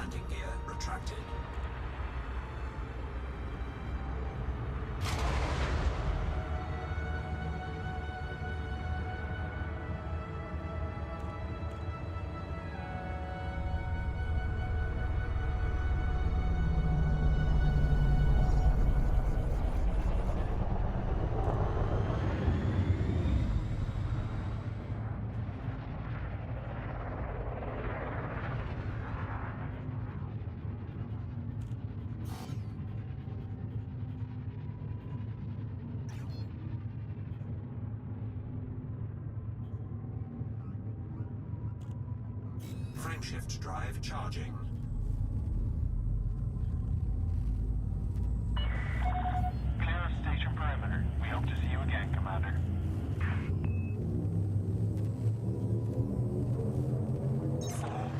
landing gear retracted. Frameshift drive charging. Clear of station perimeter. We hope to see you again, Commander. Four,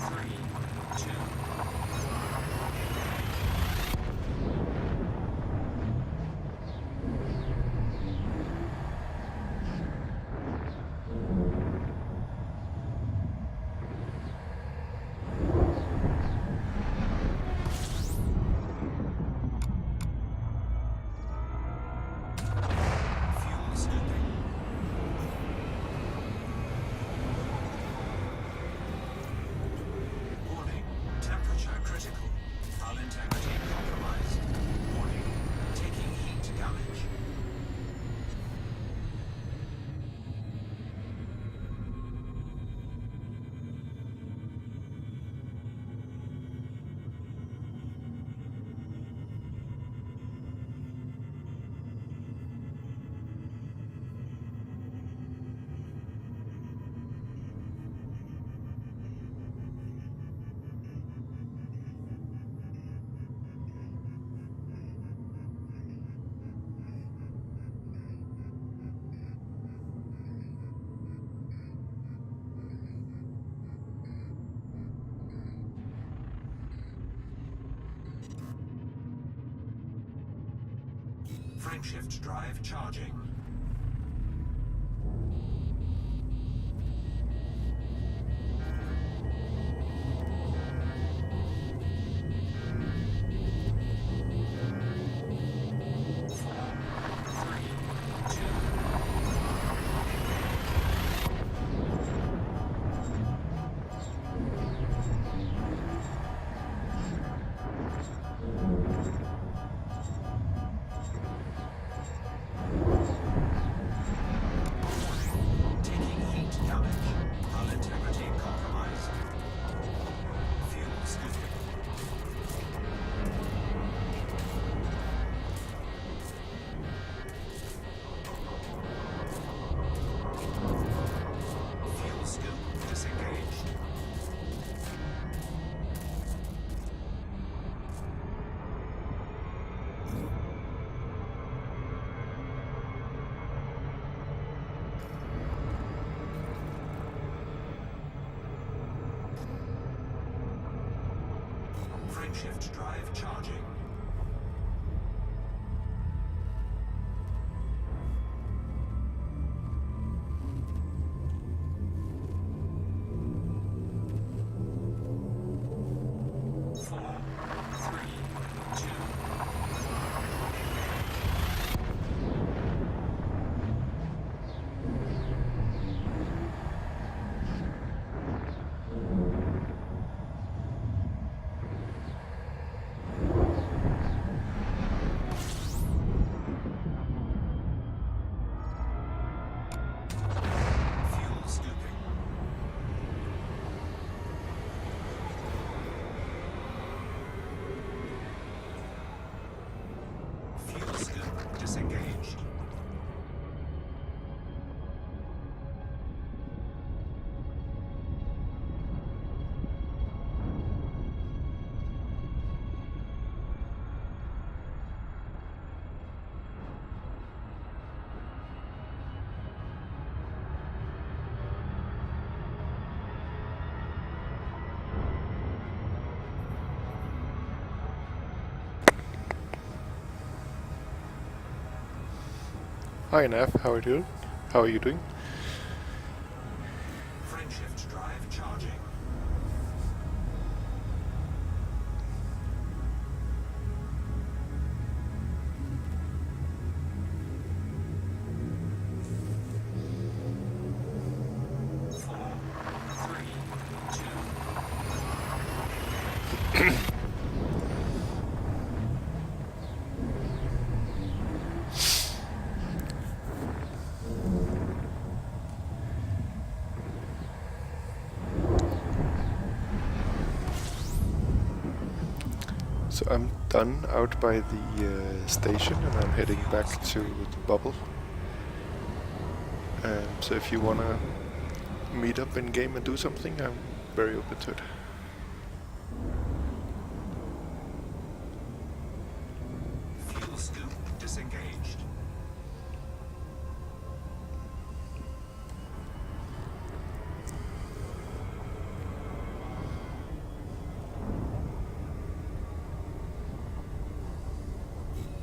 three, two. Fuel scooping. Warning, temperature critical. Hull integrity compromised. Warning, taking heat damage. Frameshift drive charging. Four, three, two. Taking heat damage. Hull integrity compromised. Fuel scooping. Fuel scoop disengaged. Frameshift drive charging. Four, three, two. Fuel scooping. Fuel scoop disengaged. Hi Nav, how are you doing? How are you doing? Frameshift drive charging. So I'm done out by the station and I'm heading back to the bubble. So if you wanna meet up in game and do something, I'm very open to it. Fuel scoop disengaged.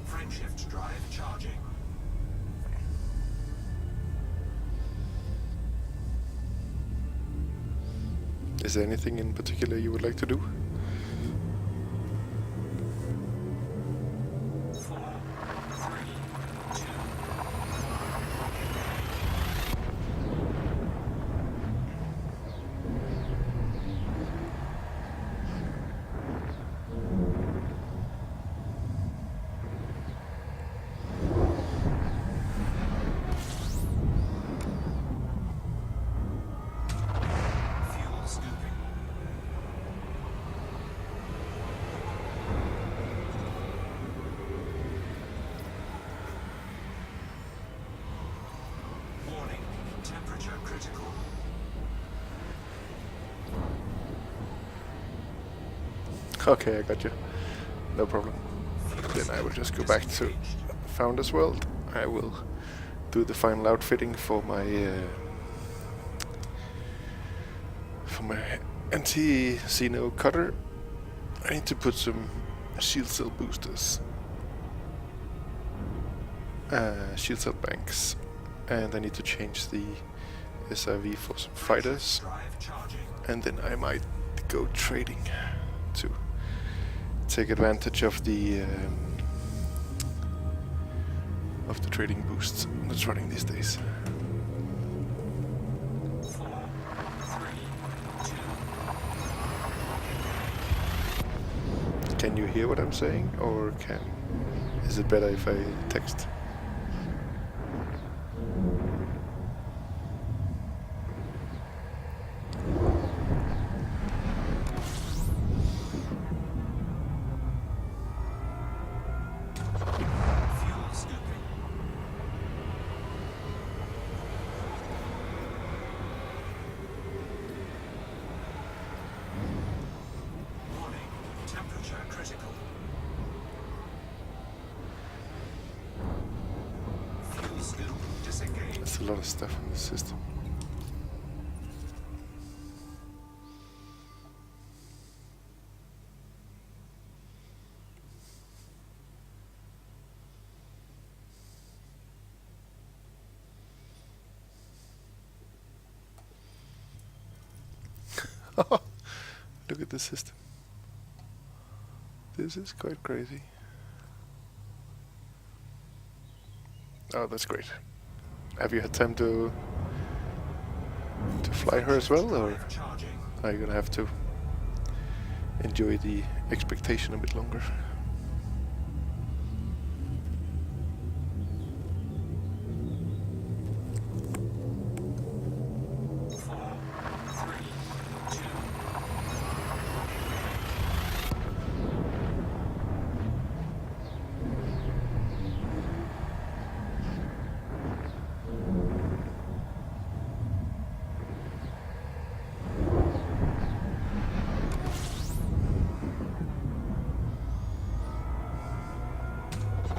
Frameshift drive charging. Is there anything in particular you would like to do? 4, 3, 2. Fuel scooping. Warning, temperature critical. Okay, I got you. No problem. Fuel Then I will scoop just go back to disengaged. Founders World. I will do the final outfitting for my anti-Xeno cutter. I need to put some shield cell boosters, shield cell banks, and I need to change the SIV for some fighters, Drive charging. and then I might go trading to take advantage of the trading boosts that's running these days. 4, 3, 2. Can you hear what I'm saying, or is it better if I text? Fuel scooping. Warning, temperature critical. Fuel scoop disengaged. That's a lot of stuff in the system. Look at the system. This is quite crazy. Oh, that's great. Have you had time to fly her as well, or Drive charging. are you gonna have to enjoy the expectation a bit longer?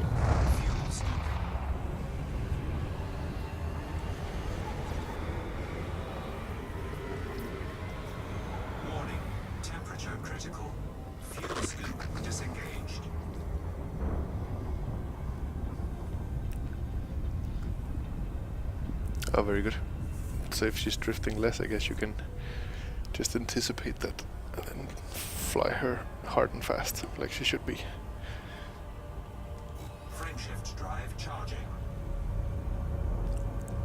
Fuel scooping. Warning, temperature critical. Fuel scoop disengaged. Oh, very good. So if she's drifting less, I guess you can just anticipate that and then fly her hard and fast, like she should be. Frameshift drive charging.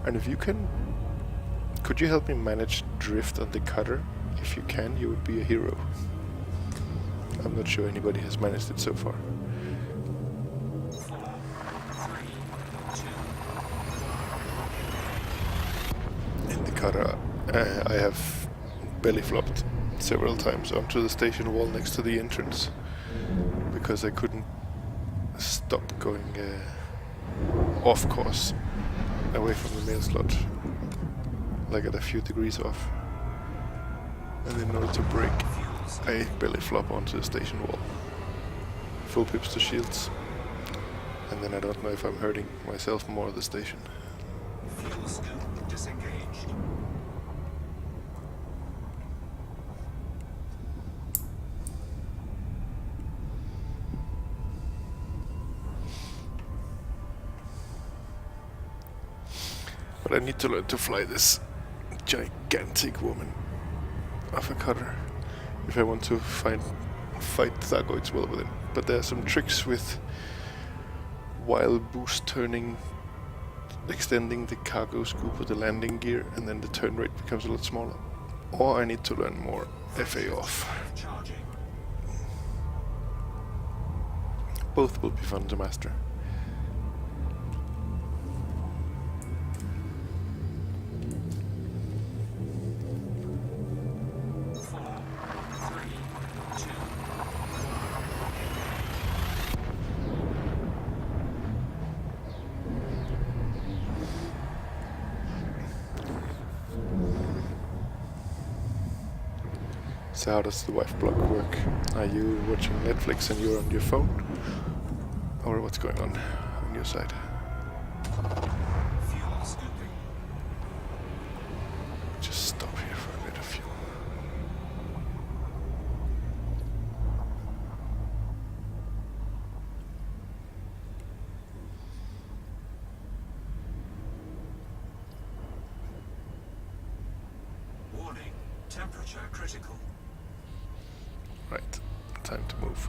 And if you can, could you help me manage drift on the cutter? If you can, you would be a hero. I'm not sure anybody has managed it so far. 4, 3, 2. In the cutter, I have belly flopped several times onto the station wall next to the entrance because I couldn't stop going off course away from the mail slot, like at a few degrees off. And in order to brake, I belly flop onto the station wall. Full pips to shields. And then I don't know if I'm hurting myself more or the station. Fuel scoop disengaged. But I need to learn to fly this gigantic woman of a cutter if I want to fight Thargoids well with it. But there are some tricks with while boost turning, extending the cargo scoop with the landing gear, and then the turn rate becomes a lot smaller. Or I need to learn more FA off. Charging. Both will be fun to master. So how does the wife block work? Are you watching Netflix and you're on your phone? Or what's going on your side? Fuel scooping. Just stop here for a bit of fuel. Warning. Temperature critical. Right, time to move.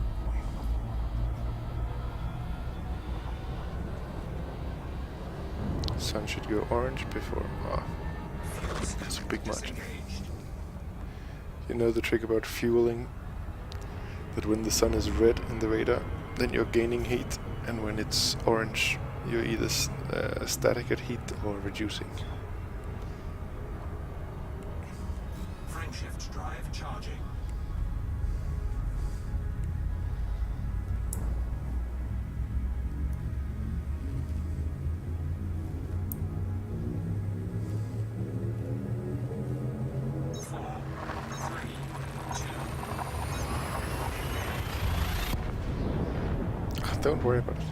Sun should go orange before... Fuel that's a scoop big margin. disengaged. You know the trick about fueling? That when the sun is red in the radar, then you're gaining heat, and when it's orange, you're either static at heat or reducing. Frameshift drive charging. Don't worry about it.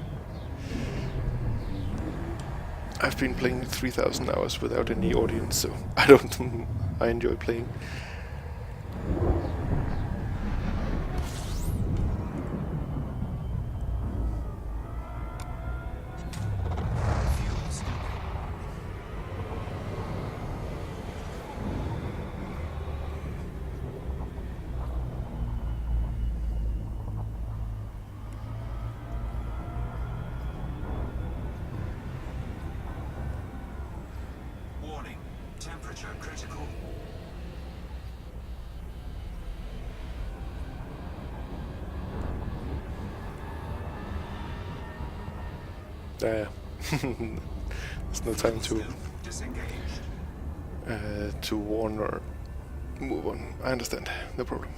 I've been playing 3,000 hours without any audience, so I enjoy playing. Fuel scooping. Warning. Temperature critical. There's no time Scoop disengaged. to warn or move on. I understand. No problem.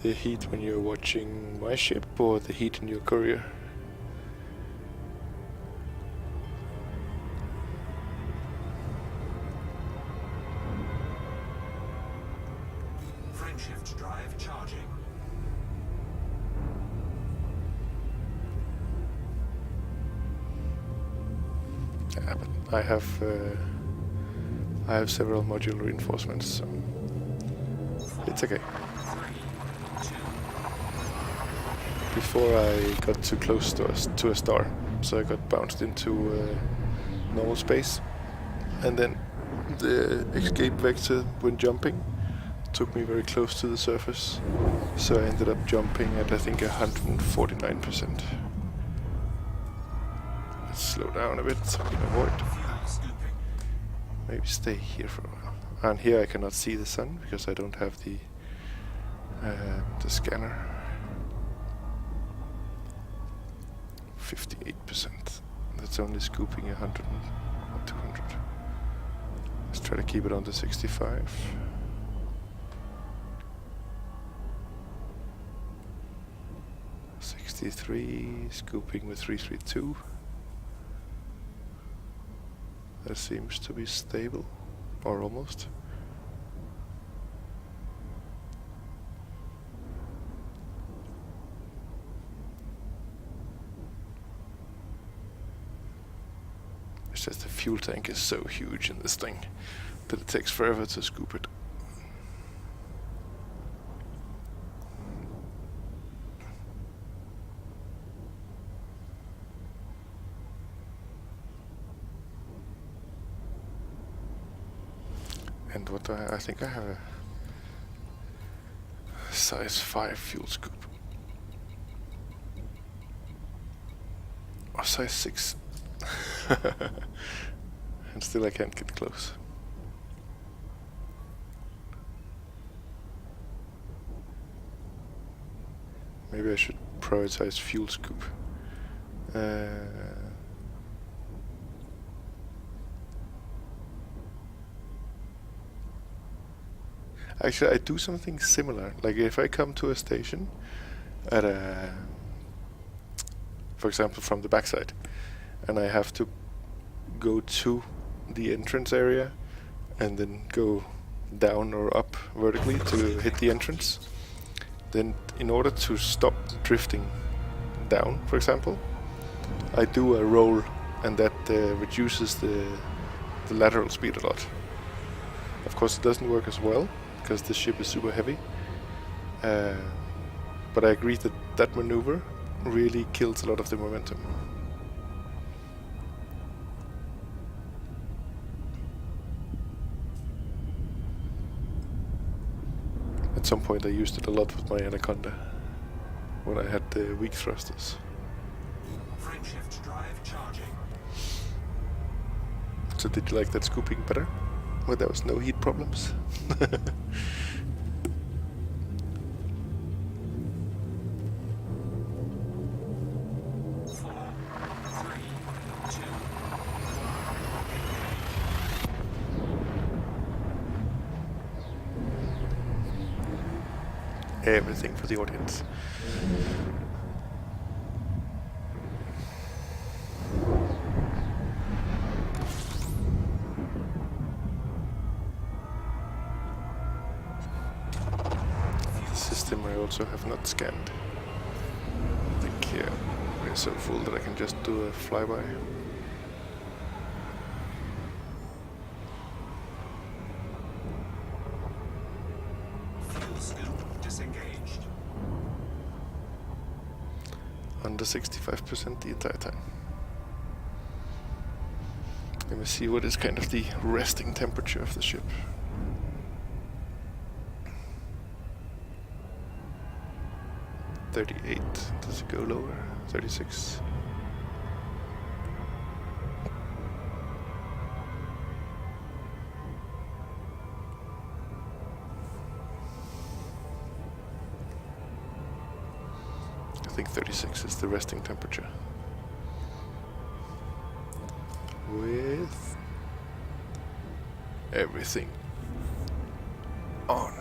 The heat when you're watching my ship, or the heat in your courier? Frameshift drive charging. Yeah, but I have several module reinforcements, so it's okay. 3, 2. Before I got too close to a star, so I got bounced into normal space, and then the escape vector when jumping took me very close to the surface, so I ended up jumping at I think 149%. Let's slow down a bit so we can avoid. Fuel scooping. Maybe stay here for a while. And here I cannot see the sun because I don't have the scanner. 58%. That's only scooping 100 and 200. Let's try to keep it under 65. Scooping with 332. That seems to be stable, or almost. It's just the fuel tank is so huge in this thing that it takes forever to scoop it. And what I think I have a size 5 fuel scoop. Or size 6. And still I can't get close. Maybe I should prioritize fuel scoop. Actually, I do something similar. Like if I come to a station at a, for example, from the backside, and I have to go to the entrance area and then go down or up vertically to hit the entrance, then in order to stop drifting down, for example, I do a roll, and that reduces the lateral speed a lot. Of course, it doesn't work as well because the ship is super heavy, but I agree that that maneuver really kills a lot of the momentum. At some point I used it a lot with my Anaconda when I had the weak thrusters. Frameshift drive charging. So did you like that scooping better? Well, there was no heat problems. 4, 3, 2. Everything for the audience. The system I also have not scanned. I think we're so full that I can just do a flyby. Fuel scoop disengaged. Under 65% the entire time. Let me see what is kind of the resting temperature of the ship. $38. Does it go lower? 36. I think 36 is the resting temperature. With everything on.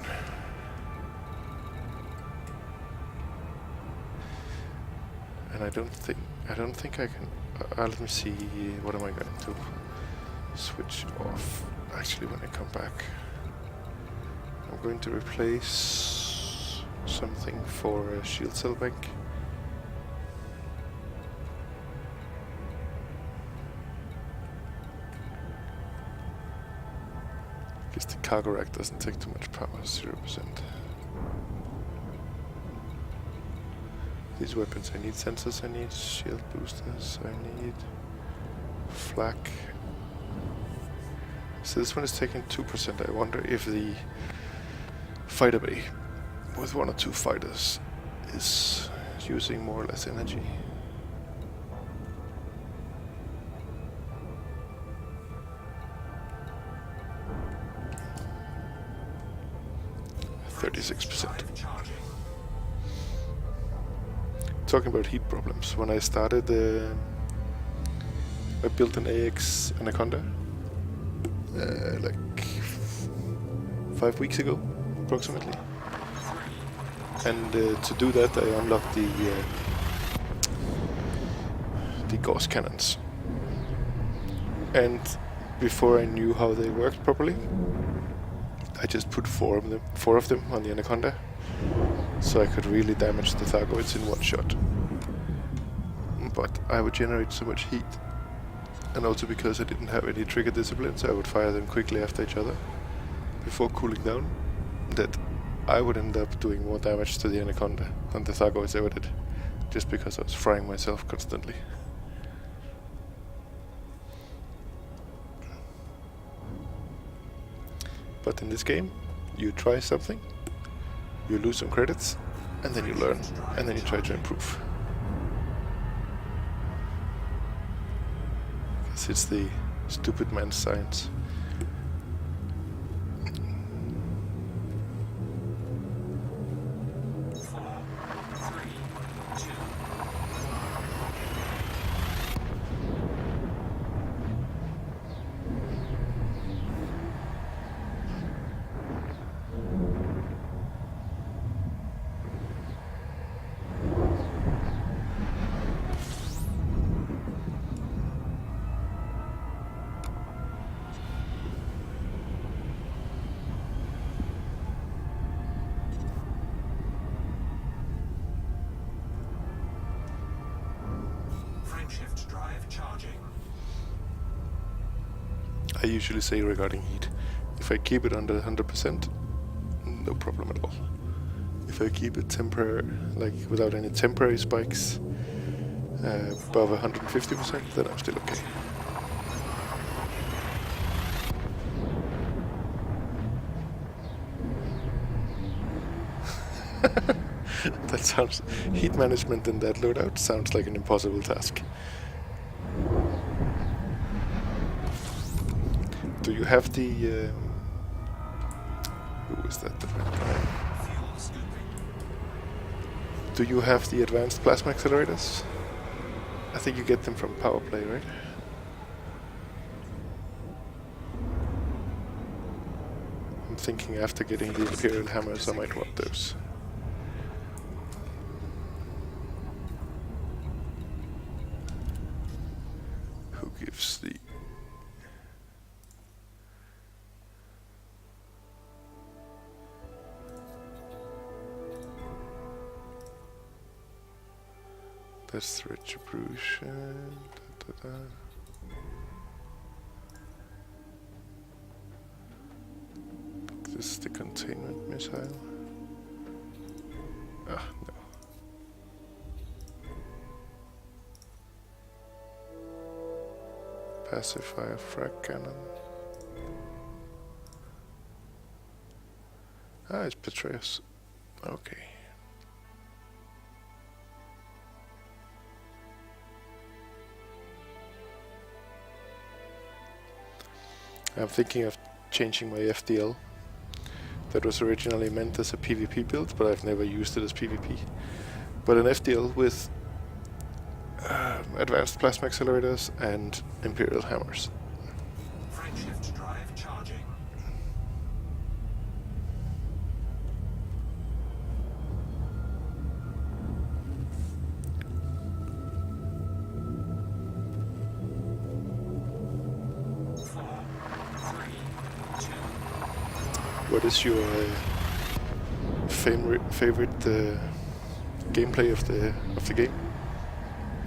And I don't think I can. Let me see. What am I going to switch off? Actually, when I come back, I'm going to replace something for a shield cell bank. Guess the cargo rack doesn't take too much power, 0%. These weapons, I need sensors, I need shield boosters, I need flak. So this one is taking 2%. I wonder if the fighter bay with 1 or 2 fighters is using more or less energy. Drive charging. Talking about heat problems, when I started, I built an AX Anaconda like 5 weeks ago, approximately. And to do that, I unlocked the Gauss cannons. And before I knew how they worked properly, I just put 4 of them on the Anaconda, so I could really damage the Thargoids in 1 shot. But I would generate so much heat, and also because I didn't have any trigger disciplines, I would fire them quickly after each other before cooling down, that I would end up doing more damage to the Anaconda than the Thargoids ever did, just because I was frying myself constantly. But in this game, you try something, you lose some credits, and then you learn, and then you try to improve. Because it's the stupid man's science. Shift drive charging. I usually say regarding heat, if I keep it under 100%, no problem at all. If I keep it like without any temporary spikes, above 150%, then I'm still okay. That sounds... heat management in that loadout sounds like an impossible task. Do you have the... who is that? Do you have the advanced plasma accelerators? I think you get them from Power Play, right? I'm thinking after getting the Imperial Hammers I might want those. Who gives the... That's the retribution. Da, da, da. This is the containment missile. Ah, no. Pacifier frag cannon. Ah, it's Petraeus. Okay. I'm thinking of changing my FDL. That was originally meant as a PvP build, but I've never used it as PvP. But an FDL with advanced plasma accelerators and Imperial Hammers. Frameshift drive charging. What is your favorite gameplay of the game?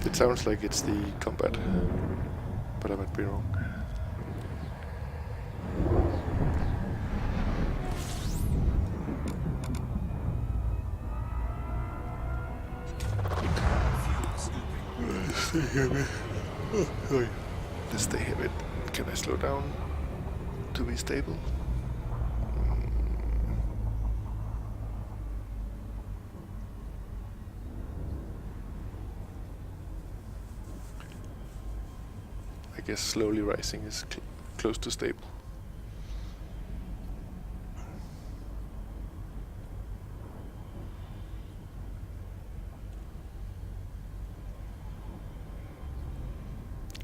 It sounds like it's the combat, but I might be wrong. Stay heavy. Oh, sorry. Let's stay heavy. Can I slow down to be stable? guess slowly rising is close to stable.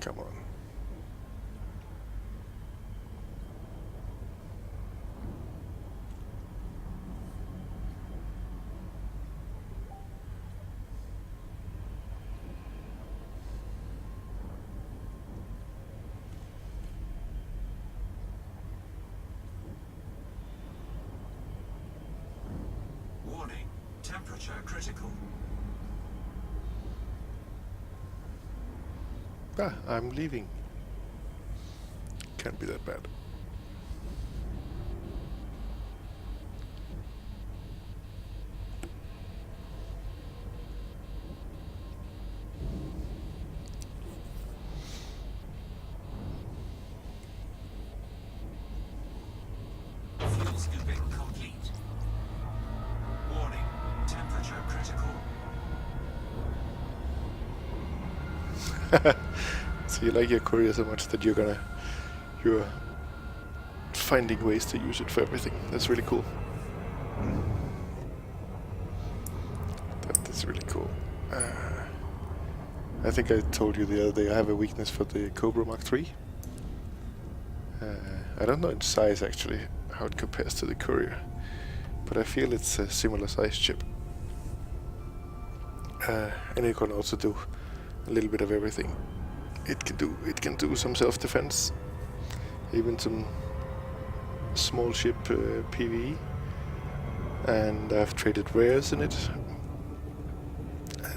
Come on. Warning. Temperature critical. Ah, I'm leaving. Can't be that bad. Fuel scooping complete. Warning. Temperature critical. So you like your courier so much that you're finding ways to use it for everything. That's really cool. That is really cool. I think I told you the other day I have a weakness for the Cobra Mark III. I don't know in size actually how it compares to the Courier, but I feel it's a similar size chip. And it can also do a little bit of everything. It can do some self-defense, even some small ship PvE, and I've traded rares in it.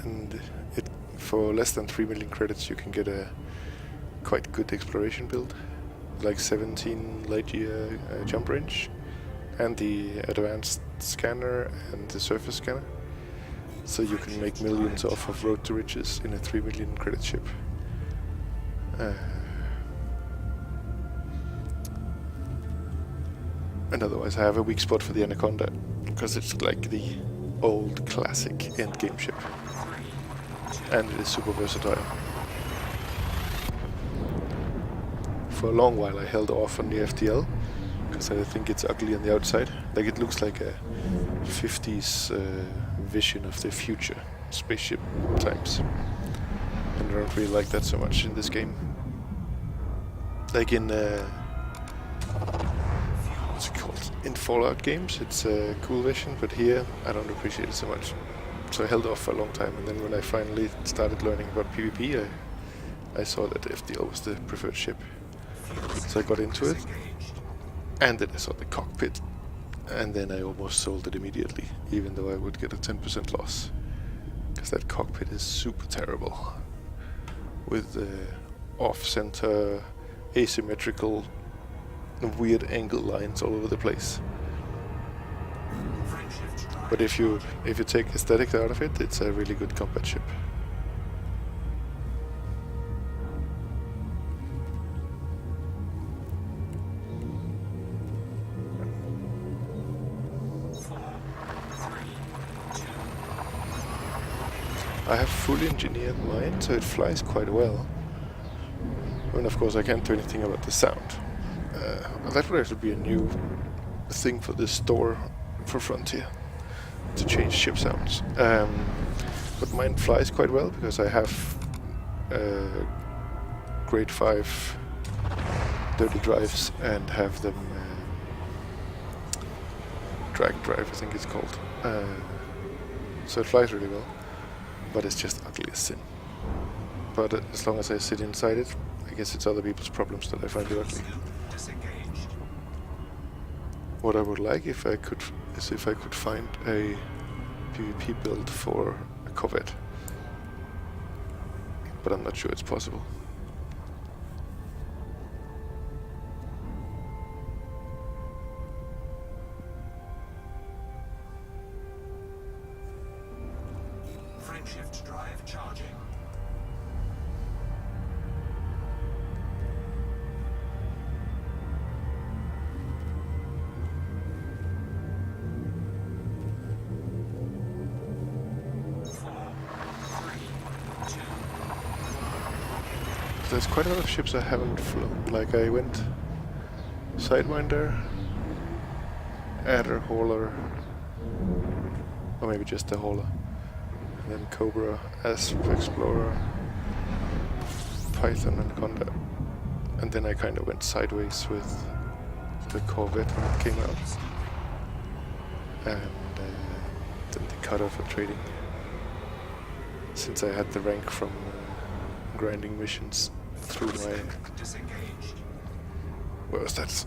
And it for less than 3 million credits you can get a quite good exploration build, like 17 light year jump range, and the advanced scanner and the surface scanner. So you can make millions off of Road to Riches in a 3 million credit ship. And otherwise I have a weak spot for the Anaconda, because it's like the old classic endgame ship. And it is super versatile. For a long while I held off on the FTL, because I think it's ugly on the outside. Like it looks like a 50s vision of the future, spaceship types. And I don't really like that so much in this game. Like in what's it called? In Fallout games, it's a cool vision, but here I don't appreciate it so much. So I held off for a long time, and then when I finally started learning about PvP, I saw that FTL was the preferred ship. So I got into it, and then I saw the cockpit, and then I almost sold it immediately, even though I would get a 10% loss. Because that cockpit is super terrible, with off-center, asymmetrical, weird angle lines all over the place. But if you take aesthetics out of it, it's a really good combat ship. I have fully engineered mine, so it flies quite well. And of course I can't do anything about the sound. That would actually be a new thing for this store for Frontier, to change ship sounds. But mine flies quite well because I have grade 5 dirty drives and have them drag drive, I think it's called. So it flies really well, but it's just ugly as sin. But as long as I sit inside it, I guess it's other people's problems that I find it ugly. What I would like if I could find a PvP build for a Corvette, but I'm not sure it's possible. Frameshift drive charging. there's quite a lot of ships I haven't flown. Like I went Sidewinder, Adder, Hauler, or maybe just the Hauler, and then Cobra, Asp, Explorer, Python, and Conda. And then I kind of went sideways with the Corvette when it came out, and then the cutter for trading. Since I had the rank from grinding missions through my... Disengaged. What was that?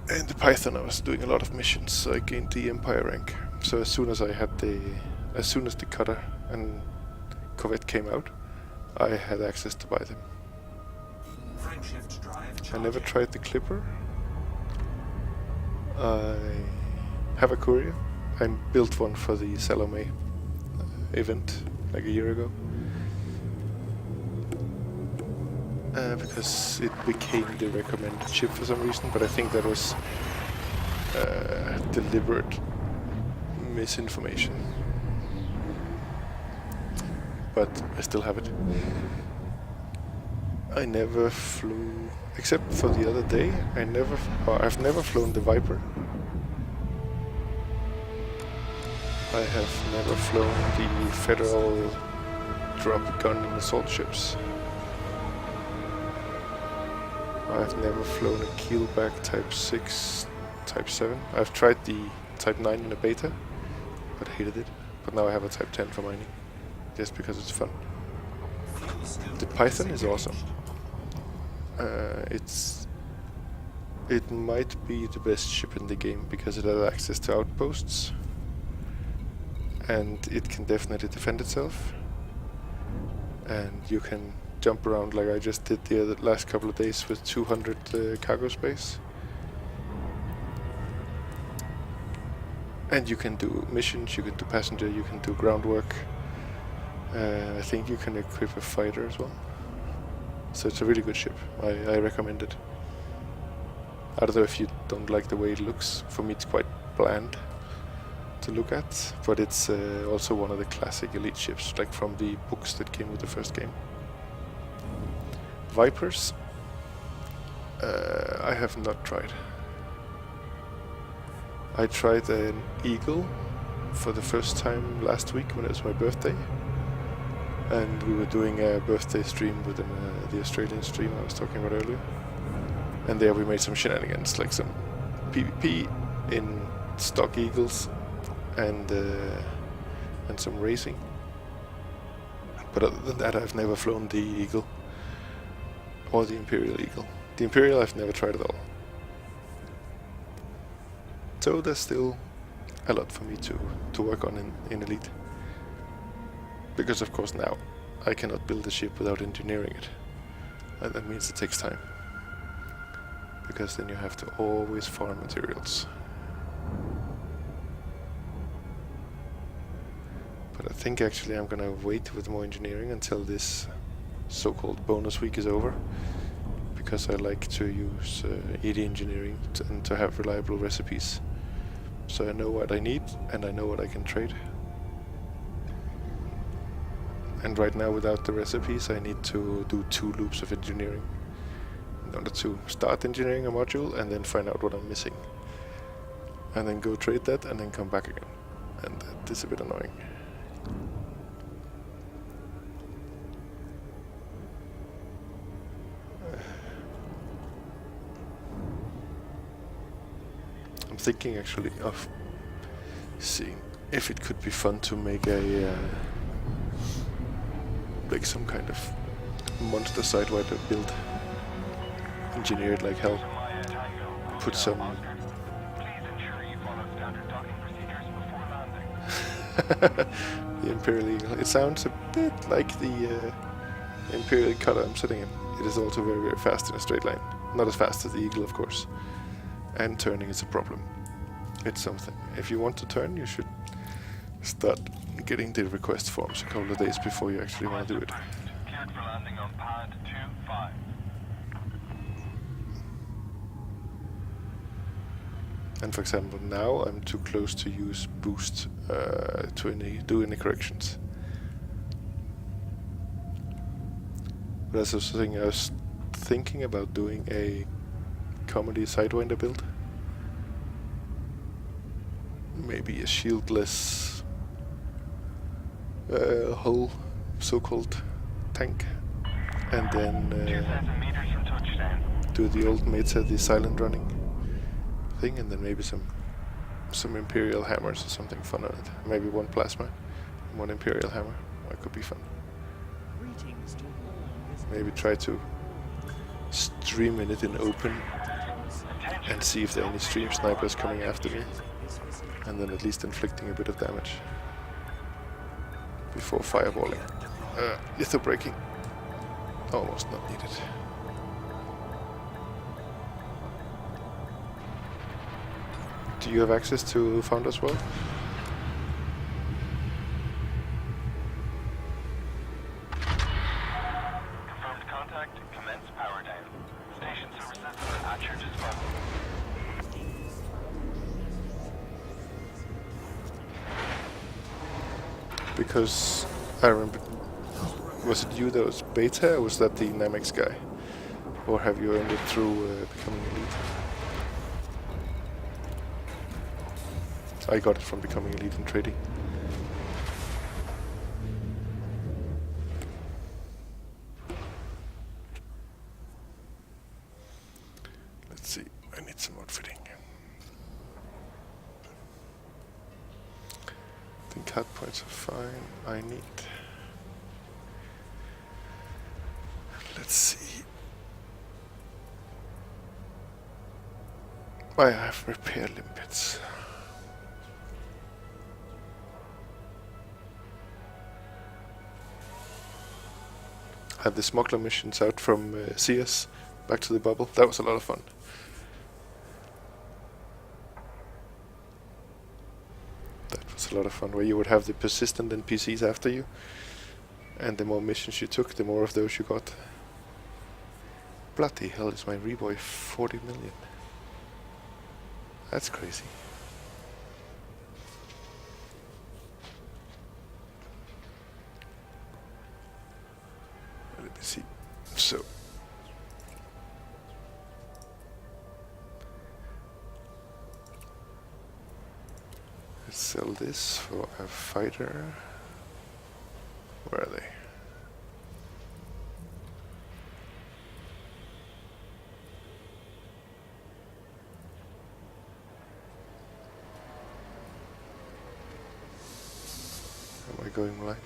In the Python I was doing a lot of missions, so I gained the Empire rank. So as soon as the cutter and Corvette came out, I had access to buy them. Frameshift drive I never charging. tried the Clipper. I have a courier. I built one for the Salome event like a year ago. Because it became the recommended ship for some reason, but I think that was deliberate misinformation. But I still have it. I never flew, except for the other day. I've never flown the Viper. I have never flown the Federal drop gun assault ships. I've never flown a keelback Type 6, Type 7. I've tried the Type 9 in a beta, but hated it. But now I have a Type 10 for mining, just because it's fun. Fuel scoop The Python is disengaged. awesome. It might be the best ship in the game because it has access to outposts, and it can definitely defend itself. And you can jump around like I just did the last couple of days with 200 cargo space. And you can do missions, you can do passenger, you can do groundwork. I think you can equip a fighter as well. So it's a really good ship. I recommend it. I don't know if you don't like the way it looks. For me it's quite bland to look at, but it's also one of the classic elite ships, like from the books that came with the first game. Vipers, I have not tried. I tried an Eagle for the first time last week when it was my birthday, and we were doing a birthday stream within the Australian stream I was talking about earlier, and there we made some shenanigans, like some PvP in stock Eagles and some racing. But other than that, I've never flown the Eagle or the Imperial Eagle. The Imperial I've never tried at all. So there's still a lot for me to work on in Elite. Because of course now I cannot build a ship without engineering it. And that means it takes time. Because then you have to always farm materials. But I think actually I'm gonna wait with more engineering until this so-called bonus week is over, because I like to use ED engineering and to have reliable recipes. So I know what I need and I know what I can trade. And right now without the recipes I need to do 2 loops of engineering in order to start engineering a module and then find out what I'm missing. And then go trade that and then come back again. And that is a bit annoying. I'm thinking actually of seeing if it could be fun to make a like some kind of monster Sidewinder build, engineer it like hell, put some Please ensure you follow standard docking procedures before landing. the Imperial Eagle. It sounds a bit like the Imperial cutter I'm sitting in. It is also very, very fast in a straight line. Not as fast as the Eagle, of course. And turning is a problem. It's something. If you want to turn, you should start getting the request forms a couple of days before you actually want to do it. Cleared for landing on pad 2-5. And for example, now I'm too close to use boost to do any corrections. That's also something I was thinking about doing, a comedy Sidewinder build. Maybe a shieldless hull, so-called tank, and then 2,000 meters from touchdown. do the old meta, the silent running thing, and then maybe some Imperial hammers or something fun on it. Maybe one plasma and one Imperial hammer. That could be fun. Maybe try to stream in it in open and see if there are any stream snipers coming after me, and then at least inflicting a bit of damage before fireballing. Litho breaking. Almost not needed. Do you have access to Founder's World? Confirmed contact. Commence power down. Station services at your disposal. Because I remember, was it you that was beta, or was that the Namex guy? Or have you earned it through becoming elite? I got it from becoming elite in trading. Let's see, I need some outfitting. I think hard points are fine. I need... Let's see. I have repair limpets. Had the smuggler missions out from CS back to the bubble. That was a lot of fun. That was a lot of fun, where you would have the persistent NPCs after you, and the more missions you took, the more of those you got. Bloody hell, is my Reboy 40 million? That's crazy. Let me see. So let's sell this for a fighter. Where are they? Am I going blind?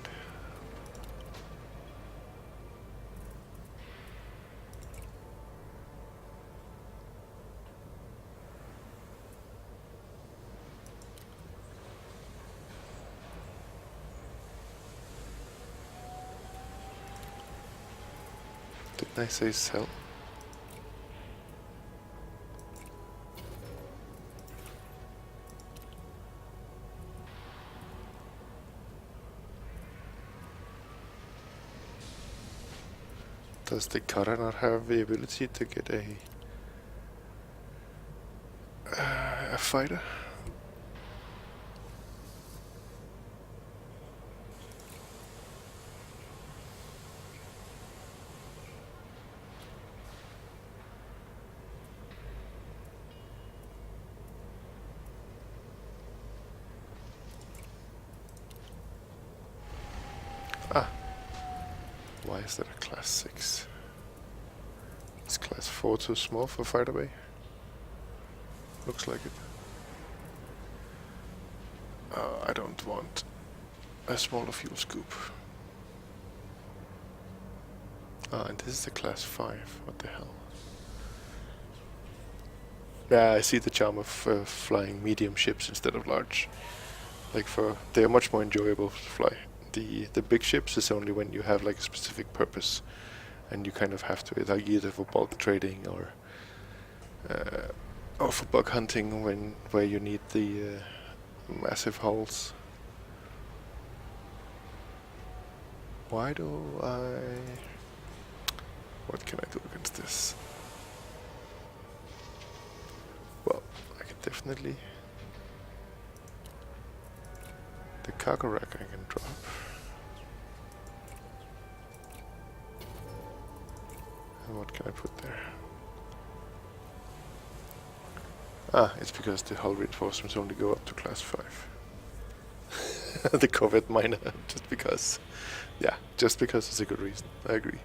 Didn't I say sell? Does the cutter not have the ability to get a fighter? Ah. Why is that a class 6? Is class 4 too small for fighter bay? Looks like it. I don't want a smaller fuel scoop. And this is the class 5. What the hell? Yeah, I see the charm of flying medium ships instead of large. Like they are much more enjoyable to fly. The big ships is only when you have like a specific purpose, and you kind of have to, like either for bulk trading or for bug hunting, where you need the massive hulls. Why do I? What can I do against this? Well, I can definitely. The cargo rack I can drop. What can I put there? Ah, it's because the hull reinforcements only go up to class 5. The Corvette Miner, just because. Yeah, just because it's a good reason. I agree.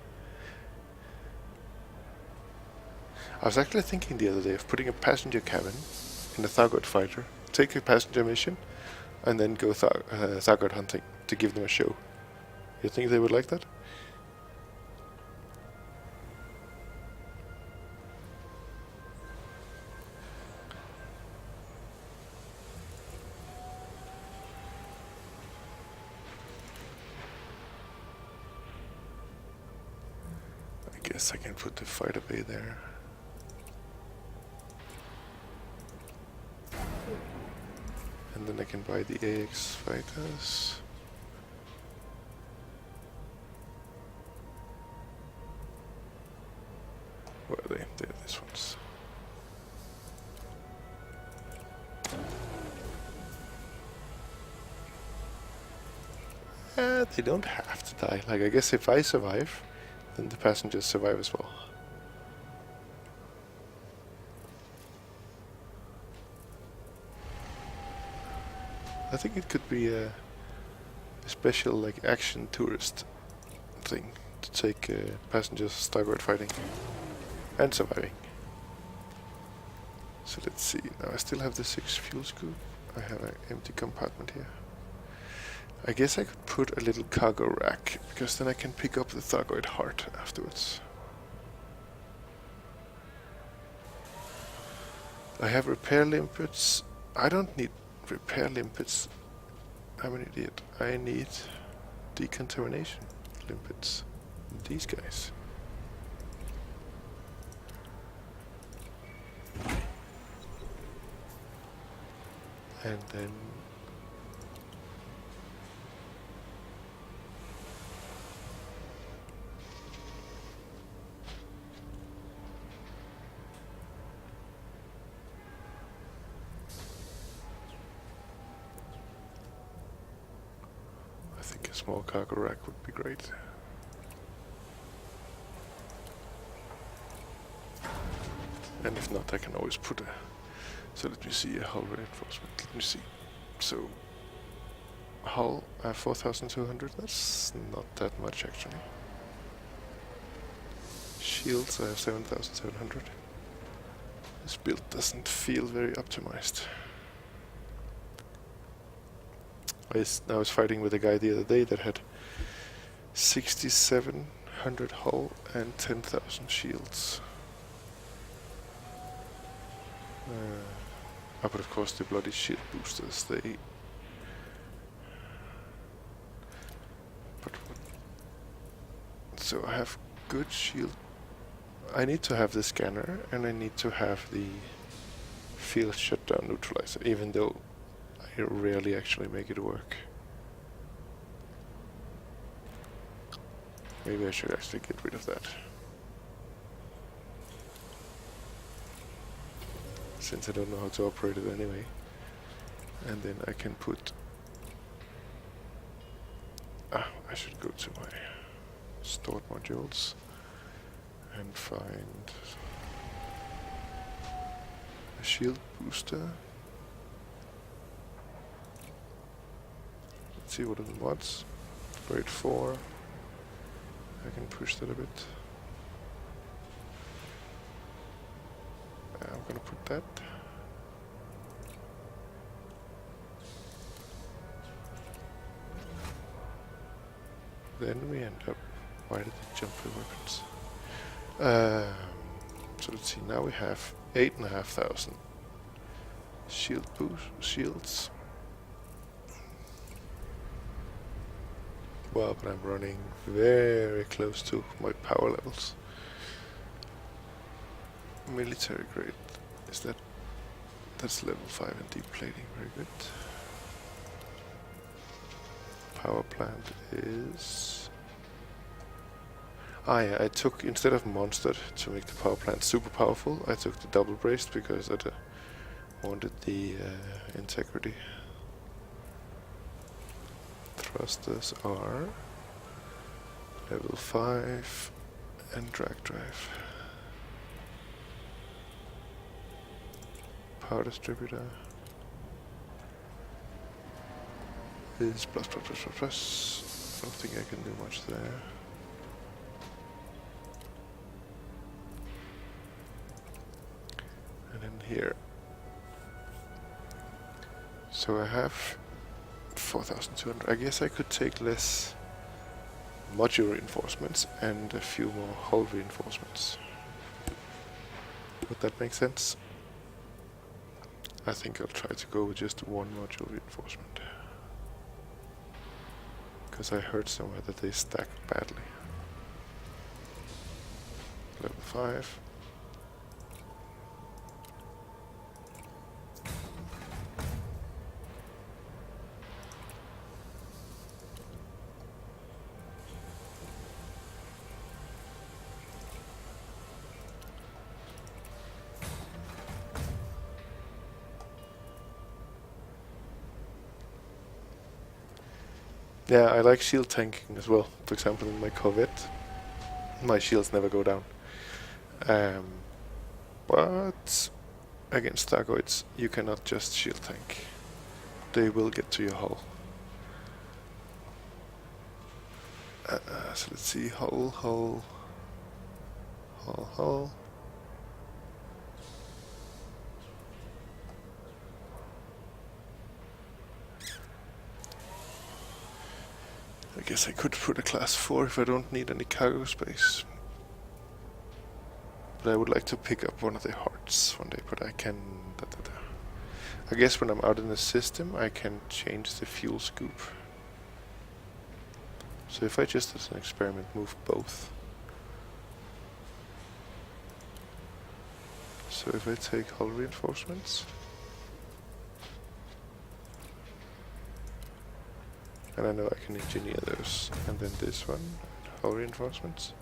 I was actually thinking the other day of putting a passenger cabin in a Thargoid fighter, take a passenger mission, and then go Thargoid hunting to give them a show. You think they would like that? I guess I can put the fighter bay there. And then I can buy the AX fighters. Where are they? They're these ones. They don't have to die. Like, I guess if I survive, then the passengers survive as well. I think it could be a special, like, action tourist thing to take passengers Thargoid fighting and surviving. So let's see. Now I still have the 6 fuel scoop. I have an empty compartment here. I guess I could put a little cargo rack, because then I can pick up the Thargoid heart afterwards. I have repair limpets. I don't need repair limpets. I'm an idiot. I need decontamination limpets. These guys. And then I think a small cargo rack would be great. And if not, I can always put a... So let me see, a hull reinforcement. Let me see. So, hull, I have 4,200. That's not that much, actually. Shields, I have 7,700. This build doesn't feel very optimized. I was fighting with a guy the other day that had 6,700 hull and 10,000 shields. But of course the bloody shield boosters, they... So I have good shield... I need to have the scanner, and I need to have the field shutdown neutralizer, even though I rarely actually make it work. Maybe I should actually get rid of that. Since I don't know how to operate it anyway. And then I can put... I should go to my stored modules and find a shield booster. Let's see what are the mods. Grade 4. I can push that a bit. I'm gonna put that. Then we end up... Why did they jump the weapons? So let's see, now we have 8,500 shields. Well, but I'm running very close to my power levels. Military grade, is that... That's level 5 in deep plating, very good. Power plant is... Ah yeah, I took, instead of monstered to make the power plant super powerful, I took the double braced because I wanted the integrity. Thrusters are level 5, and drag drive. Power distributor is plus plus plus plus plus. I don't think I can do much there. And then here. So I have 4,200. I guess I could take less module reinforcements and a few more hull reinforcements. Would that make sense? I think I'll try to go with just one module reinforcement. Because I heard somewhere that they stack badly. Level 5. Yeah, I like shield tanking as well. For example, in my Corvette, my shields never go down. But against Thargoids, you cannot just shield tank. They will get to your hull. So let's see, hull. I guess I could put a class 4 if I don't need any cargo space. But I would like to pick up one of the hearts one day, but I can... I guess when I'm out in the system I can change the fuel scoop. So if I just as an experiment move both. So if I take hull reinforcements. And I know I can engineer those. And then this one, hull reinforcements.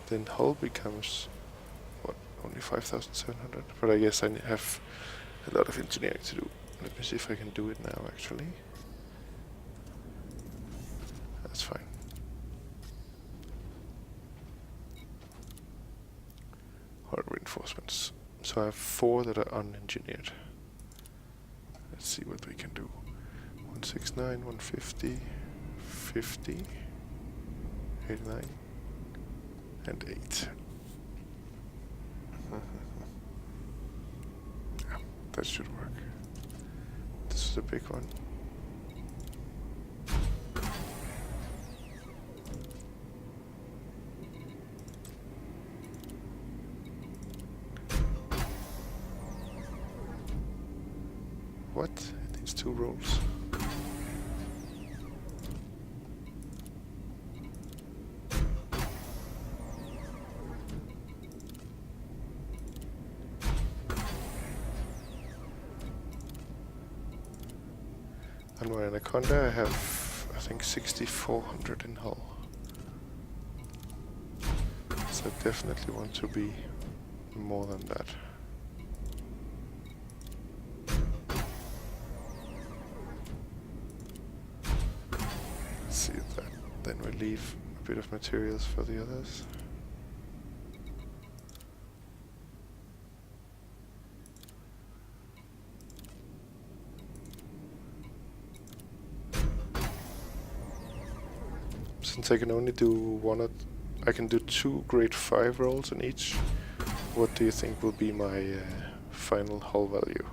Then hull becomes, what, only 5,700? But I guess I have a lot of engineering to do. Let me see if I can do it now, actually. That's fine. Hull reinforcements. So I have 4 that are unengineered. Let's see what we can do. 169, 150, 50, 89, and 8. Yeah, that should work. This is a big one. What? It needs 2 rolls. On my Anaconda I have, I think, 6,400 in hull. So I definitely want to be more than that. See that. Then we leave a bit of materials for the others. Since I can only do I can do 2 grade 5 rolls in each. What do you think will be my final hull value?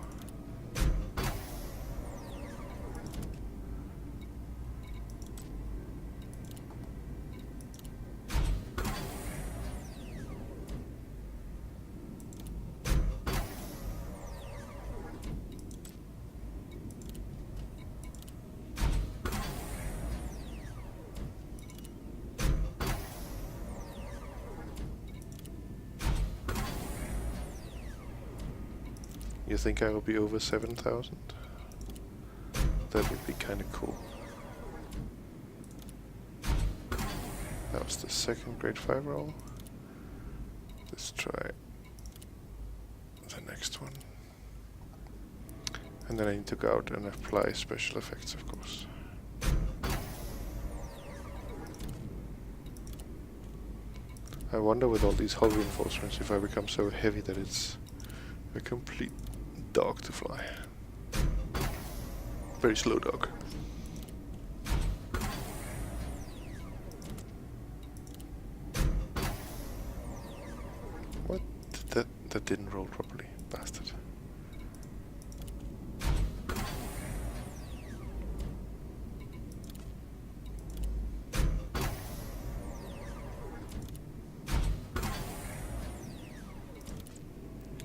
You think I will be over 7,000? That would be kind of cool. That was the second grade 5 roll. Let's try the next one. And then I need to go out and apply special effects, of course. I wonder with all these hull reinforcements if I become so heavy that it's a complete dog to fly. Very slow dog. What? That didn't roll properly, bastard.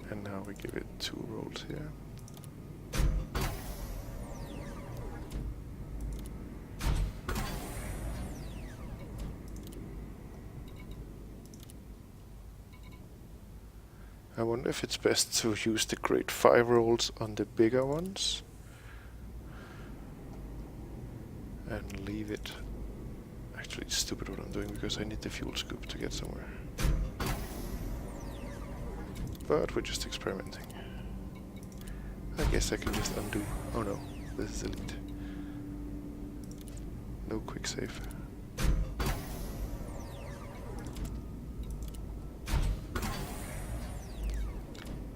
And now we give it 2 rolls here. I wonder if it's best to use the grade 5 rolls on the bigger ones and leave it. Actually, it's stupid what I'm doing because I need the fuel scoop to get somewhere. But we're just experimenting. I guess I can just undo. Oh no, this is elite. No quick save.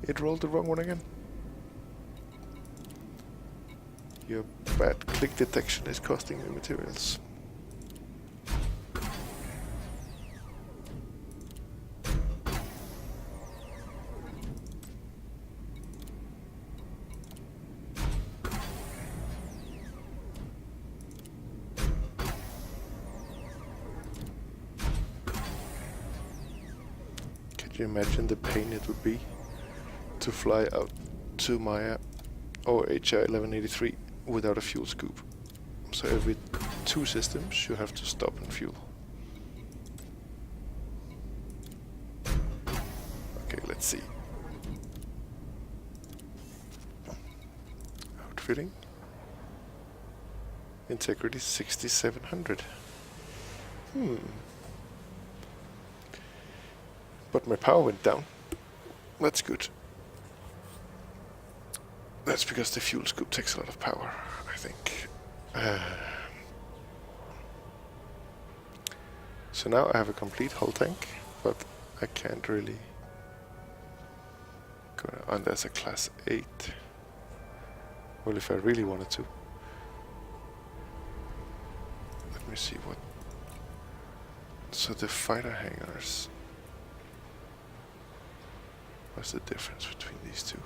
It rolled the wrong one again. Your bad click detection is costing me materials. Can you imagine the pain it would be to fly out to Maya or HI 1183 without a fuel scoop? So every 2 systems you have to stop and fuel. Okay, let's see. Outfitting. Integrity 6700. But my power went down. That's good. That's because the fuel scoop takes a lot of power, I think. So now I have a complete hull tank, but I can't really go on. There's a class 8. Well, if I really wanted to. Let me see what. So the fighter hangars. What's the difference between these two?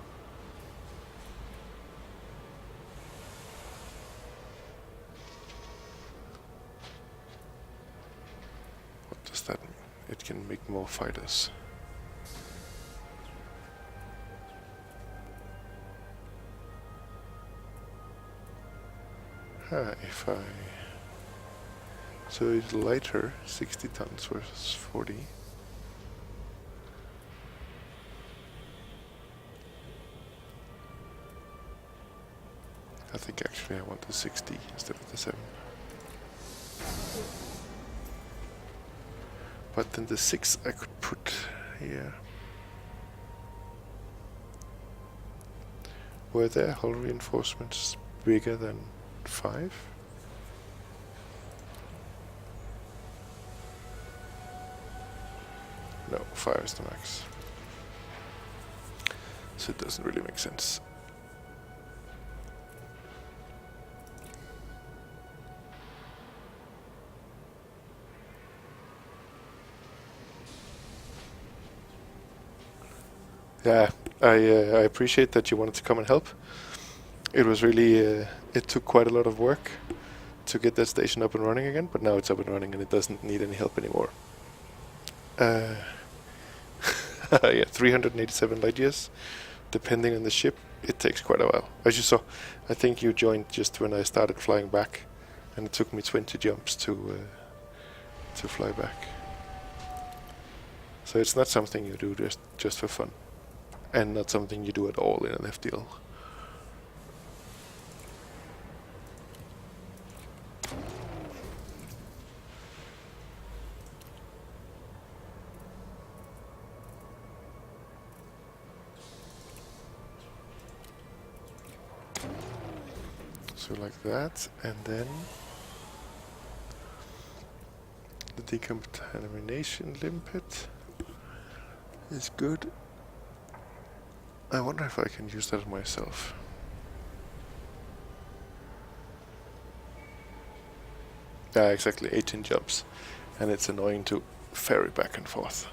What does that mean? It can make more fighters. If I... So it's lighter, 60 tons versus 40. I think actually I want the 60 instead of the 7. But then the 6 I could put here. Were there hull reinforcements bigger than 5? No, 5 is the max. So it doesn't really make sense. Yeah, I appreciate that you wanted to come and help. It was really, it took quite a lot of work to get that station up and running again, but now it's up and running and it doesn't need any help anymore. Yeah, 387 light years, depending on the ship, it takes quite a while. As you saw, I think you joined just when I started flying back, and it took me 20 jumps to fly back. So it's not something you do just for fun. And not something you do at all in an FDL. So like that, and then the decontamination limpet is good. I wonder if I can use that myself. Yeah, exactly, 18 jumps, and it's annoying to ferry back and forth.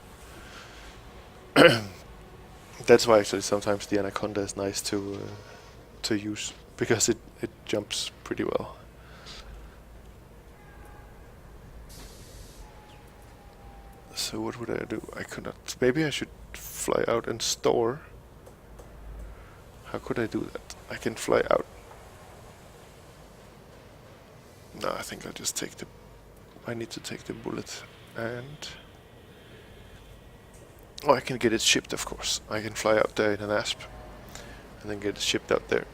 That's why actually sometimes the Anaconda is nice to use, because it jumps pretty well. So what would I do? I could not. Maybe I should fly out and store. How could I do that? I can fly out. No, I think I'll just take the... I need to take the bullet and... Oh, I can get it shipped, of course. I can fly out there in an Asp and then get it shipped out there.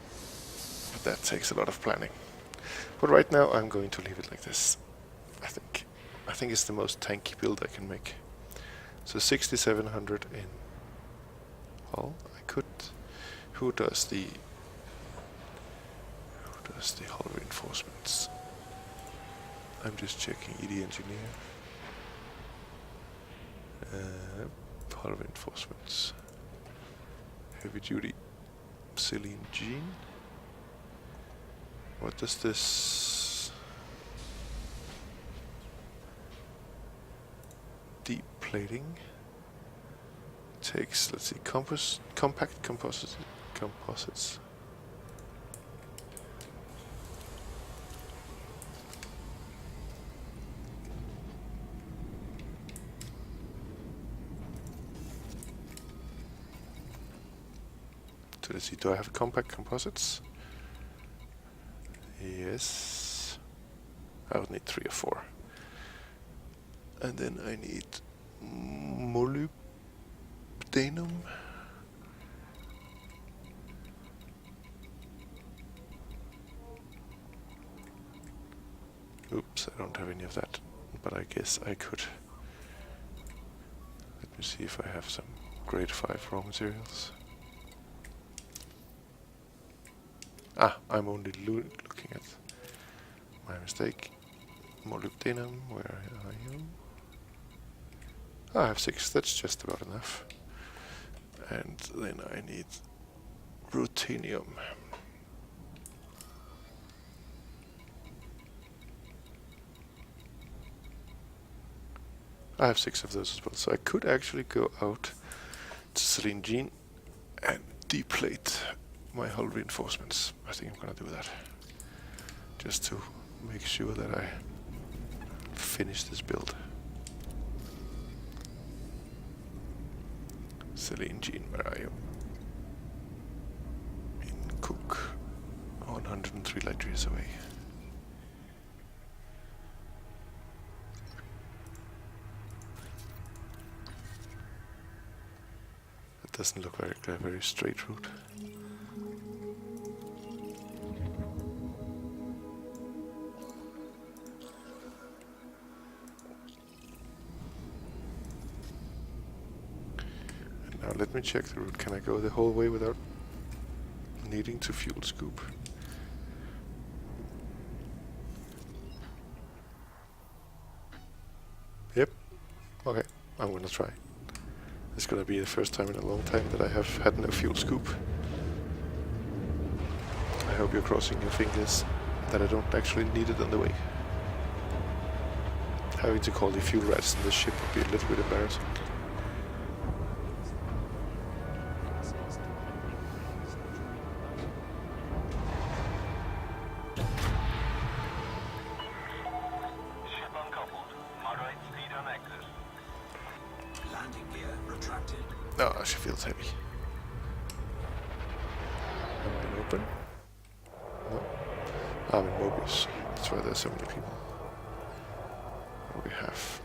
But that takes a lot of planning. But right now I'm going to leave it like this. I think it's the most tanky build I can make. So 6700 in hull. I could... Who does the hull reinforcements? I'm just checking ED engineer. Hull reinforcements. Heavy duty Celine Jean. What does this? Deep plating takes, let's see, compact composites. So let's see, do I have compact composites? Yes. I would need 3 or 4. And then I need molybdenum. Oops, I don't have any of that, but I guess I could. Let me see if I have some grade 5 raw materials. Ah, I'm only looking at my mistake. Molybdenum, where are you? I have 6, that's just about enough. And then I need ruthenium. I have 6 of those as well, so I could actually go out to Celine Jean and deplate my hull reinforcements. I think I'm gonna do that, just to make sure that I finish this build. Celine Jean, where are you? In Cook, 103 light years away. That doesn't look like a very straight route. Now let me check the route. Can I go the whole way without needing to fuel scoop? Yep. Okay, I'm gonna try. It's gonna be the first time in a long time that I have had no fuel scoop. I hope you're crossing your fingers that I don't actually need it on the way. Having to call the fuel rats in the ship would be a little bit embarrassing. Ship uncoupled. Moderate speed on exit. Landing gear retracted. No, she feels heavy. Am I open? No. I'm in Mobius. That's why there's so many people. We have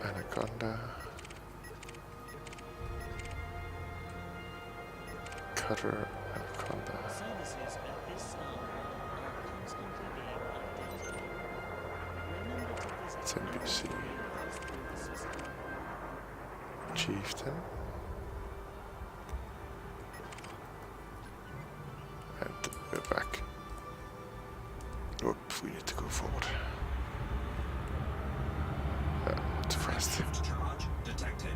Anaconda, Cutter, Anaconda. Services at this time are constantly being updated. Remember to visit It's NBC. the system. Chieftain. And we're back. if we need to go forward. Too fast. Shift charge detected.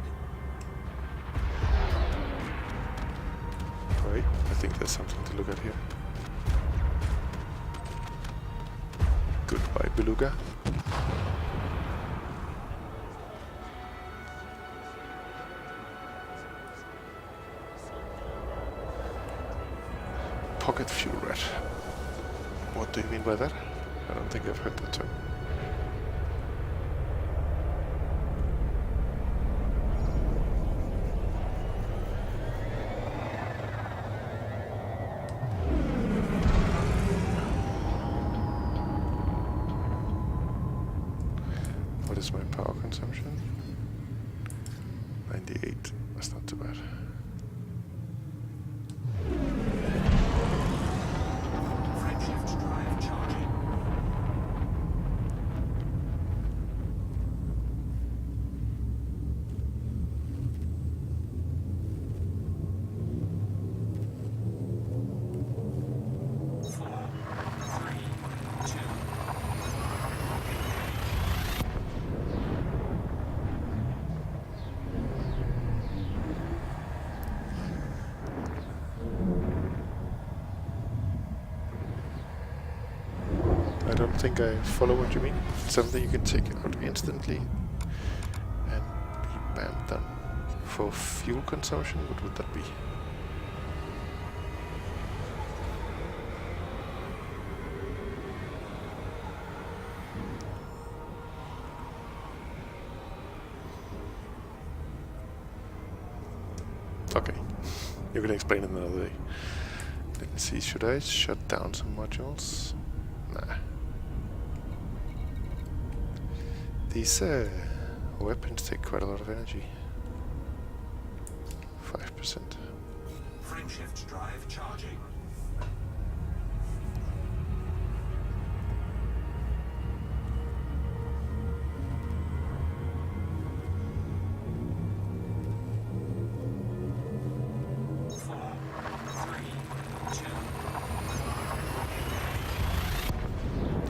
Right, I think there's something to look at here. Goodbye, Beluga. Pocket fuel rat. What do you mean by that? I don't think I've heard that term. What is my power consumption? 98. That's not too bad. Frame shift drive charging. I don't think I follow what you mean. Something you can take out instantly and be bam done. For fuel consumption, what would that be? Okay, you can explain it another day. Let me see, should I shut down some modules? Nah. These weapons take quite a lot of energy. 5%. Frame shift drive charging.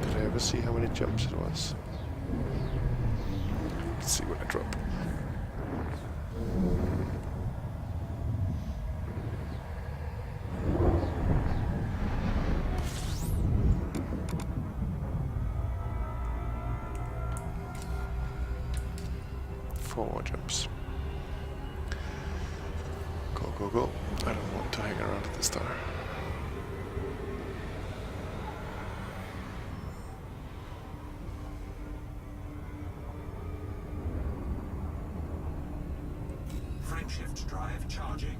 Did I ever see how many jumps it was? Let's see when I drop. Four more jumps. Go, go, go. I don't want to hang around at the star. Frame shift drive charging.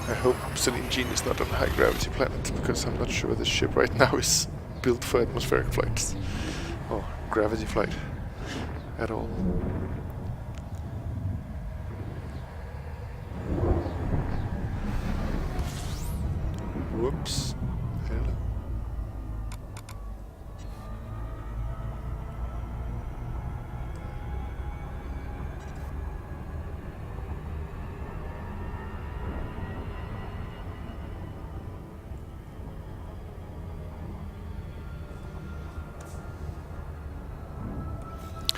I hope Celine Jean is not on a high gravity planet, because I'm not sure this ship right now is built for atmospheric flights or gravity flight at all. Whoops. Hello.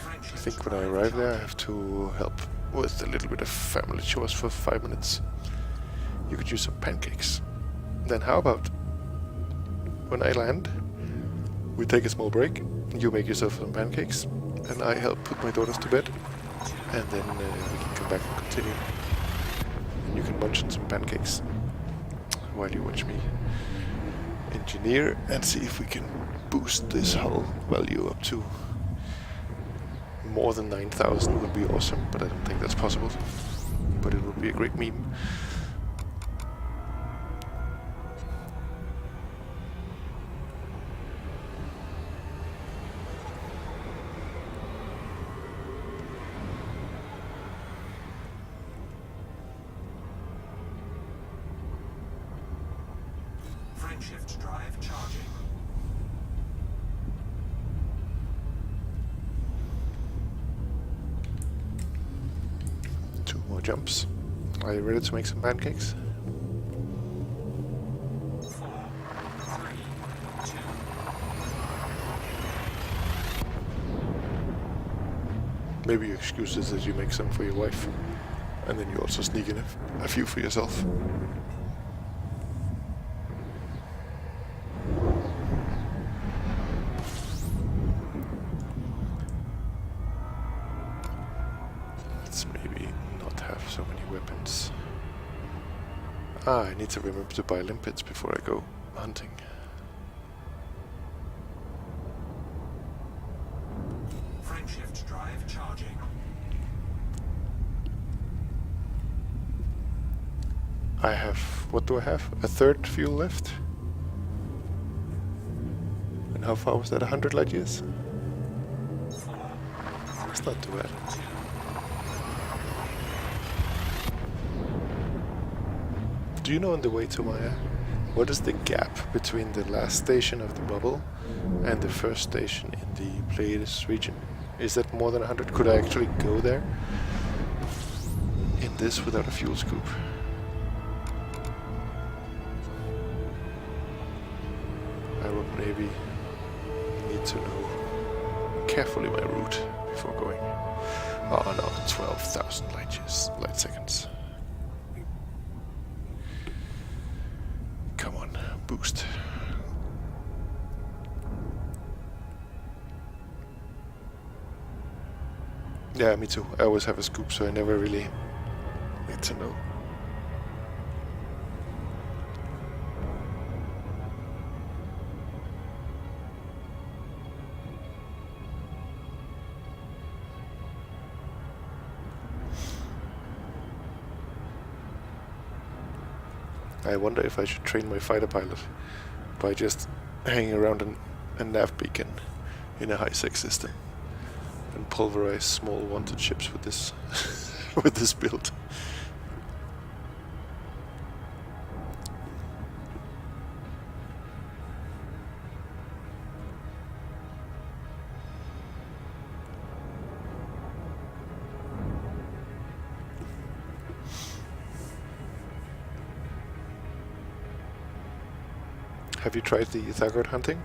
I think when I arrive there I have to help with a little bit of family chores for 5 minutes. You could use some pancakes. Then how about when I land, we take a small break, you make yourself some pancakes, and I help put my daughters to bed, and then we can come back and continue. And you can munch on some pancakes while you watch me engineer and see if we can boost this hull value up to more than 9,000. Would be awesome, but I don't think that's possible. But it would be a great meme. Frame shift drive charging. jumps. Are you ready to make some pancakes? 4, 3, 2. Maybe your excuse is that you make some for your wife, and then you also sneak in a few for yourself. Let's maybe not have so many weapons. I need to remember to buy limpets before I go hunting. Frameshift drive charging. I have, what do I have? A third fuel left? And how far was that? 100 light years? 4, It's not too bad. 2. Do you know on the way to Maya, what is the gap between the last station of the bubble and the first station in the Pleiades region? Is that more than 100? Could I actually go there in this without a fuel scoop? I would maybe need to know carefully my route before going. Oh no, 12,000 light seconds. Come on, boost. Yeah, me too. I always have a scoop, so I never really need to know. I wonder if I should train my fighter pilot by just hanging around a nav beacon in a high-sec system and pulverize small wanted ships with this with this build. Have you tried the Thaggart hunting?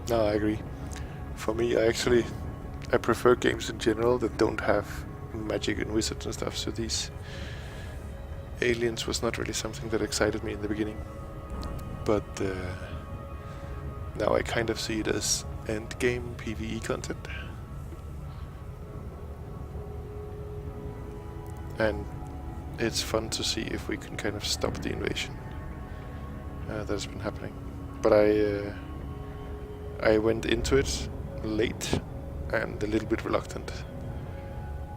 No, I agree. For me, I prefer games in general that don't have magic and wizards and stuff, so these aliens was not really something that excited me in the beginning. But now I kind of see it as endgame PvE content. And it's fun to see if we can kind of stop the invasion that's been happening. But I went into it late and a little bit reluctant,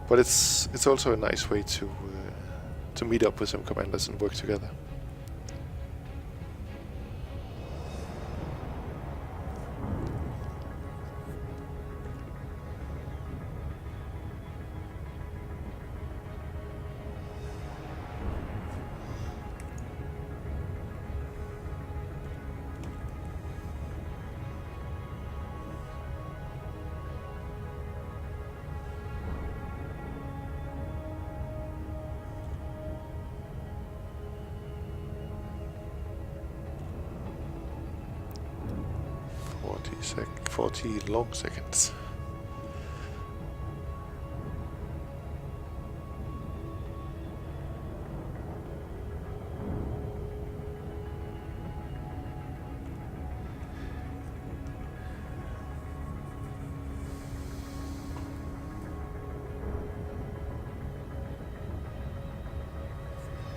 but it's also a nice way to meet up with some commanders and work together. – 40 long seconds.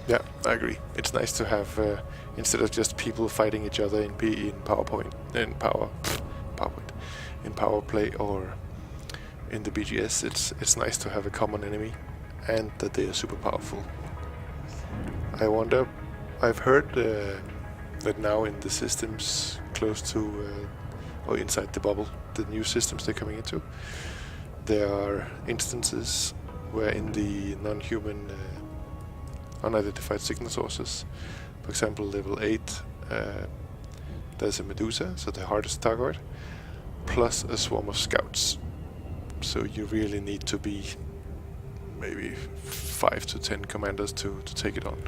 Yeah, I agree. It's nice to have instead of just people fighting each other in PowerPoint, in PowerPoint, in Power Play or in the BGS, it's nice to have a common enemy, and that they are super powerful. I wonder. I've heard that now in the systems close to or inside the bubble, the new systems they're coming into, there are instances where in the non-human unidentified signal sources, for example level 8, there's a Medusa, so the hardest target, plus a swarm of scouts. So you really need to be maybe 5 to 10 commanders to take it on.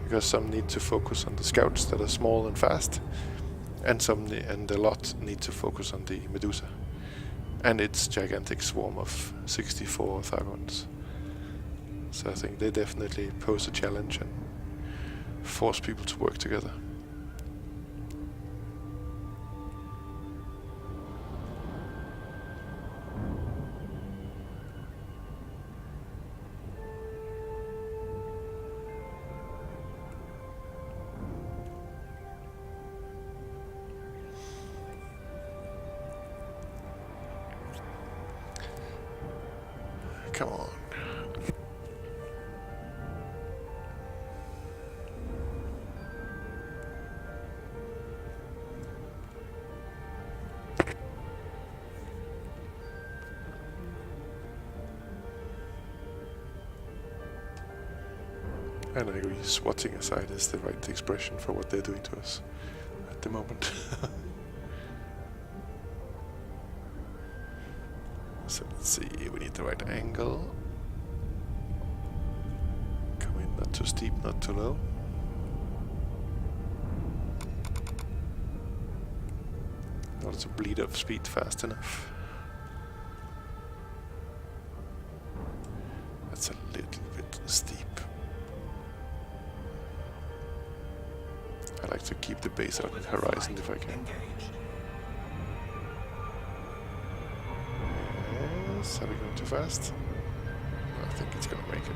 Because some need to focus on the scouts that are small and fast, and a lot need to focus on the Medusa and its gigantic swarm of 64 Thargons. So I think they definitely pose a challenge and force people to work together. Come on. And I agree, swatting aside is the right expression for what they're doing to us at the moment. So let's see, we need the right angle. Come in, not too steep, not too low. In order to bleed off speed fast enough. That's a little bit steep. I like to keep the base out of the horizon if I can. Engaged. Yes, are we going too fast? I think it's gonna make it.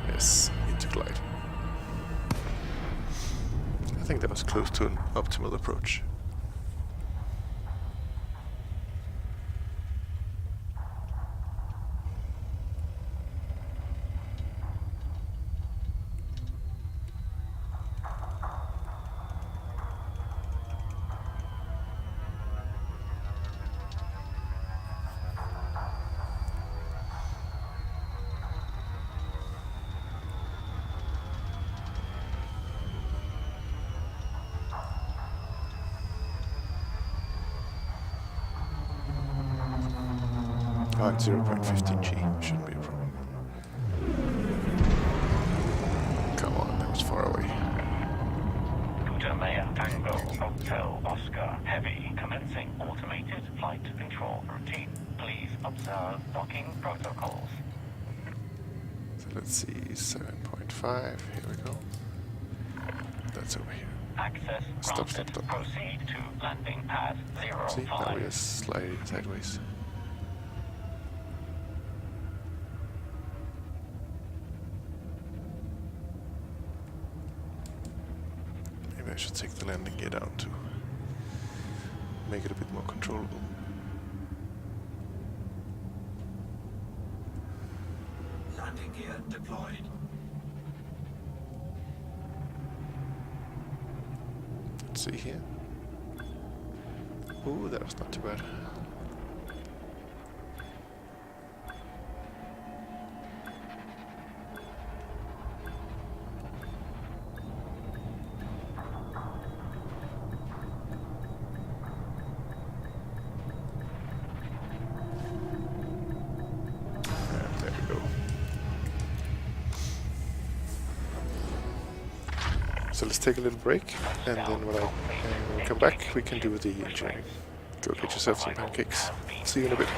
Yes, into glide. I think that was close to an optimal approach. Oh, it's 0.15 G, shouldn't be a problem. Come on, that was far away. Gutamea Tango Hotel Oscar Heavy commencing automated flight control routine. Please observe docking protocols. So let's see, 7.5, here we go. That's over here. Access Stop, granted. stop, stop. Proceed to landing pad See, now we are 05. sliding sideways. Maybe I should take the landing gear down to make it a bit more controllable. Landing gear deployed. Let's see here. Ooh, that was not too bad. And there we go. So let's take a little break, and then when I come back, we can do the engineering. Go get yourself some pancakes. See you in a bit.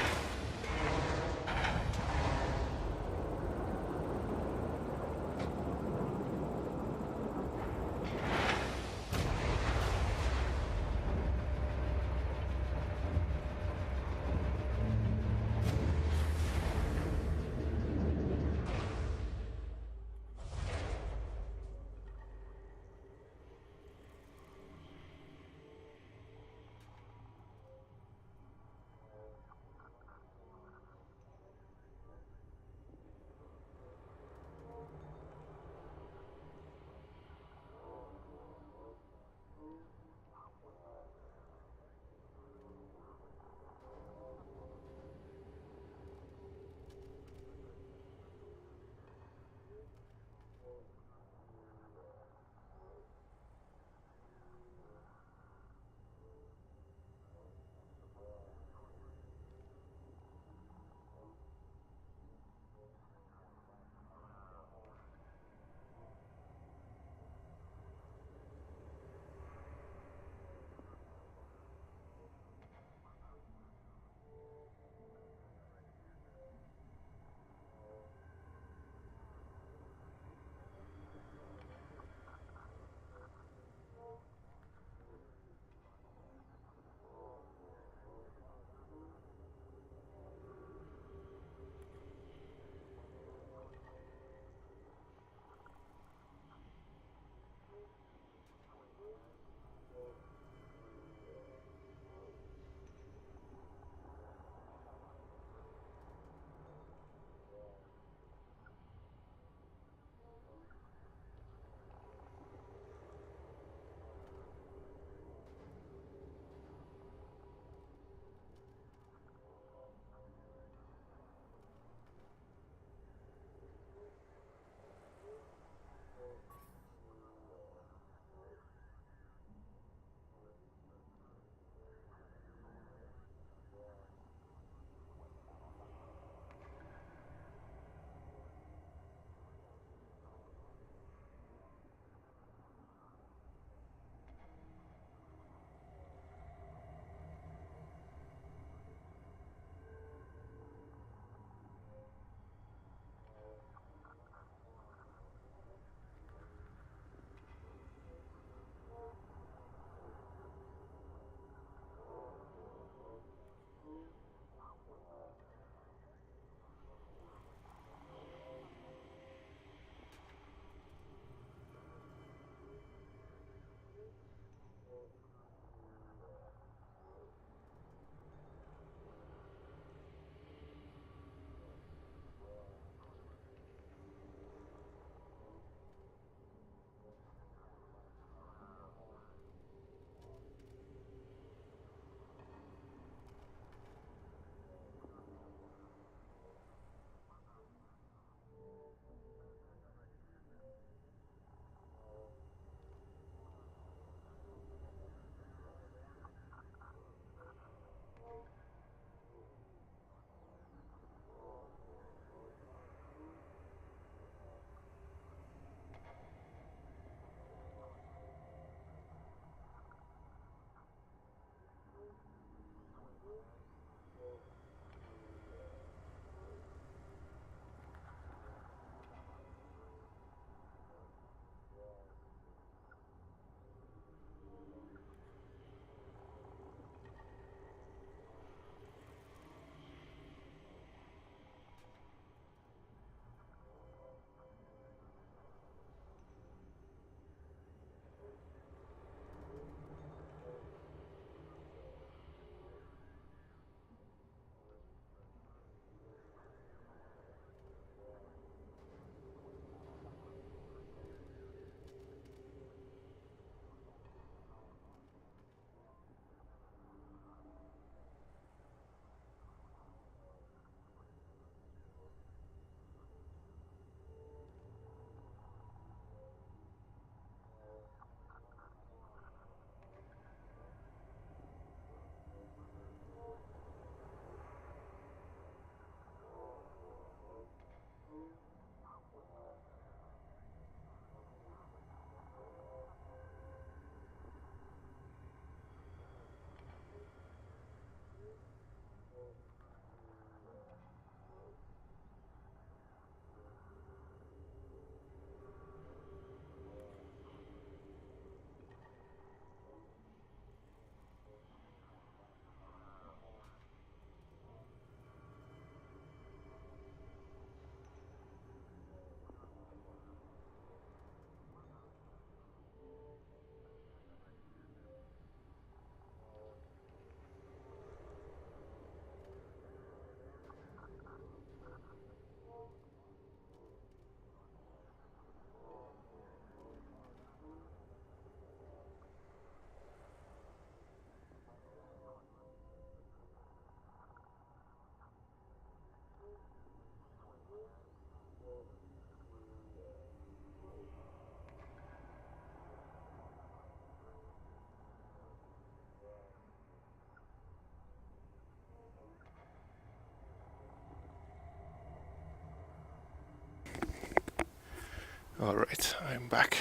Alright, I'm back.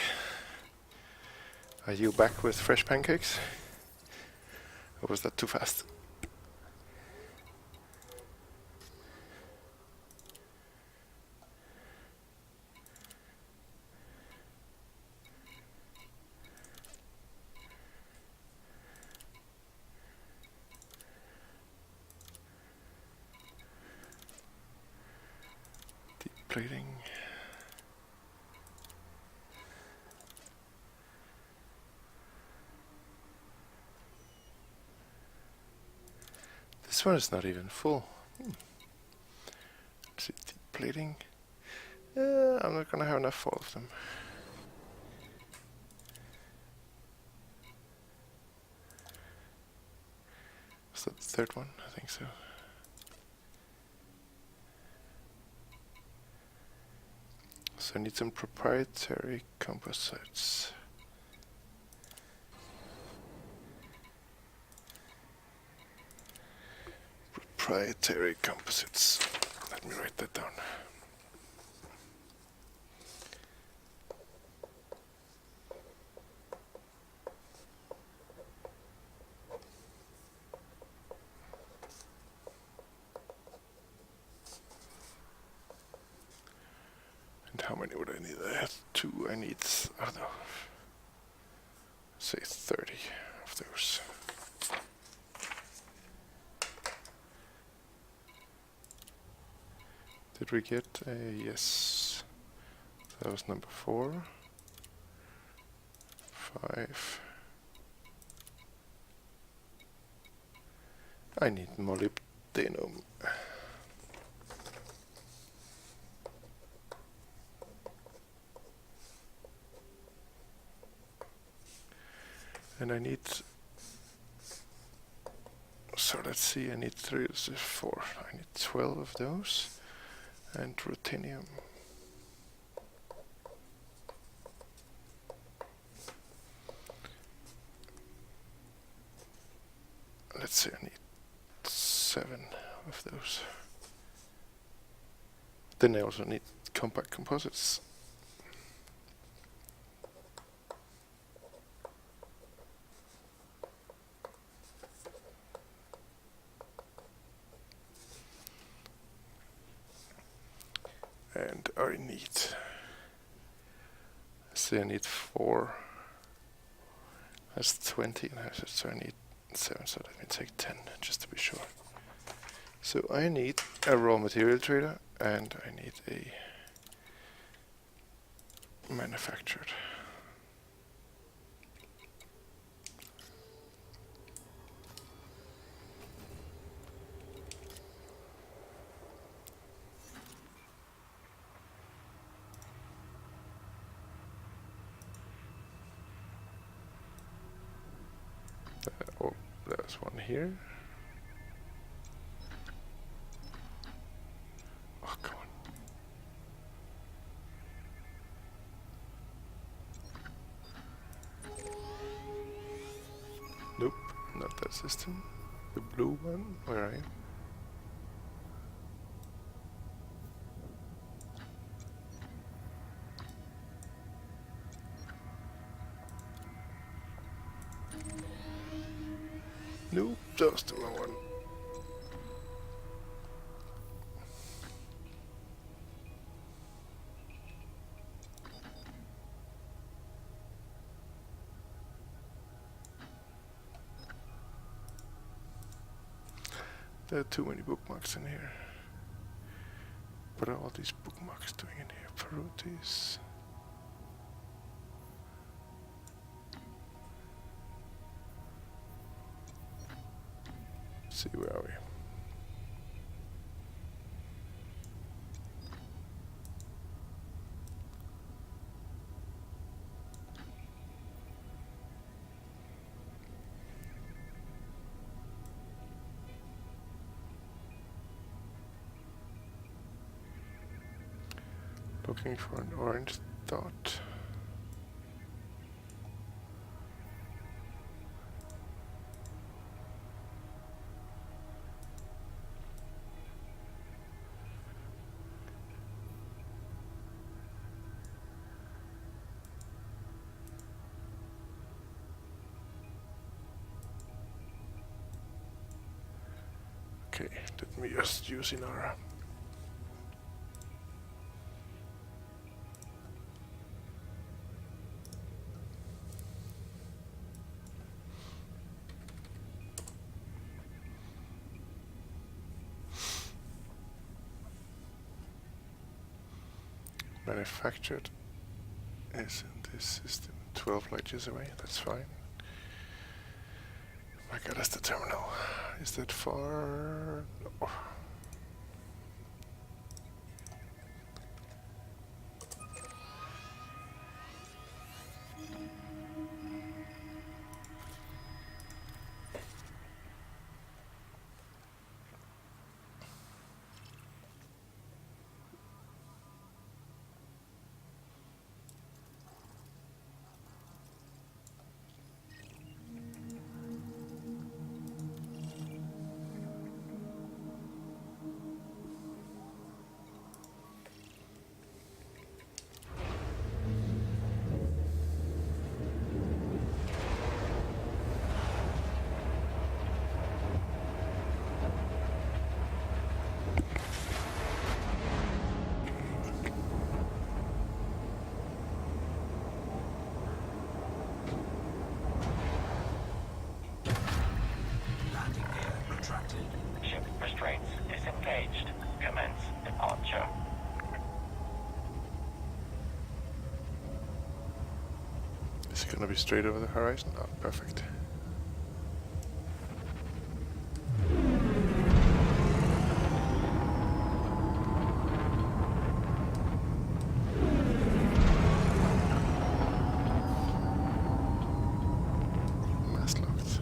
Are you back with fresh pancakes? Or was that too fast? Deep plating. This one is not even full. Let's see, deep plating. I'm not gonna have enough for all of them. Is that the third one? I think so. So I need some proprietary composites. Proprietary composites. Let me write that down. And how many would I need? I have 2. I need, I don't know, say 30 of those. Did we get a yes? That was number 4. 5. I need molybdenum. And I need, so let's see, I need 3, 4, I need 12 of those. And ruthenium. Let's say I need 7 of those. Then I also need compact composites. And I need, say I need 4, that's 20, so I need 7, so let me take 10 just to be sure. So I need a raw material trader and I need a manufactured. Oh, there's one here. Oh, come on. Nope, not that system. The blue one, where are you? Nope, just the wrong one. There are too many bookmarks in here. What are all these bookmarks doing in here? Perutis. See, where are we? Looking for an orange dot. Okay, let me just use Inara. Manufactured is in this system 12 light years away, that's fine. My god, that's the terminal. Is that far? No. Landing gear retracted. Ship restraints disengaged. Commence departure. Is it gonna be straight over the horizon? Oh, perfect. Mass locked.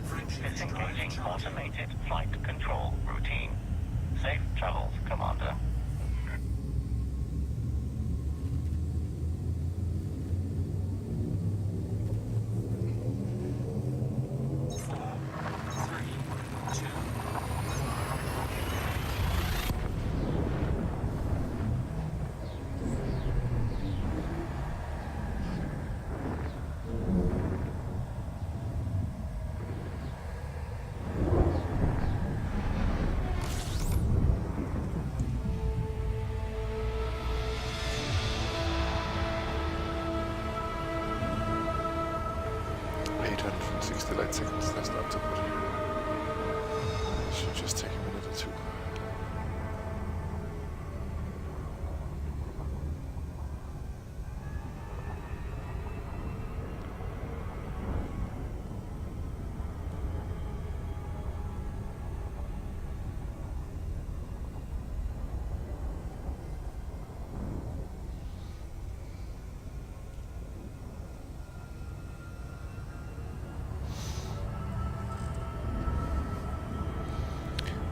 Friendship drive Disengaging charging. automated flight control routine. Safe travels, Commander. Four, three, two. Light seconds, that's not too good. Should just take a minute or two.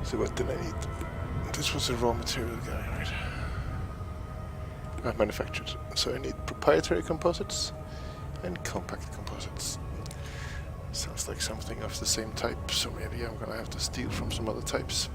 So what did I need? This was a raw material guy, right? Manufactured. So I need proprietary composites and compact composites. Sounds like something of the same type, so maybe I'm gonna have to steal from some other types.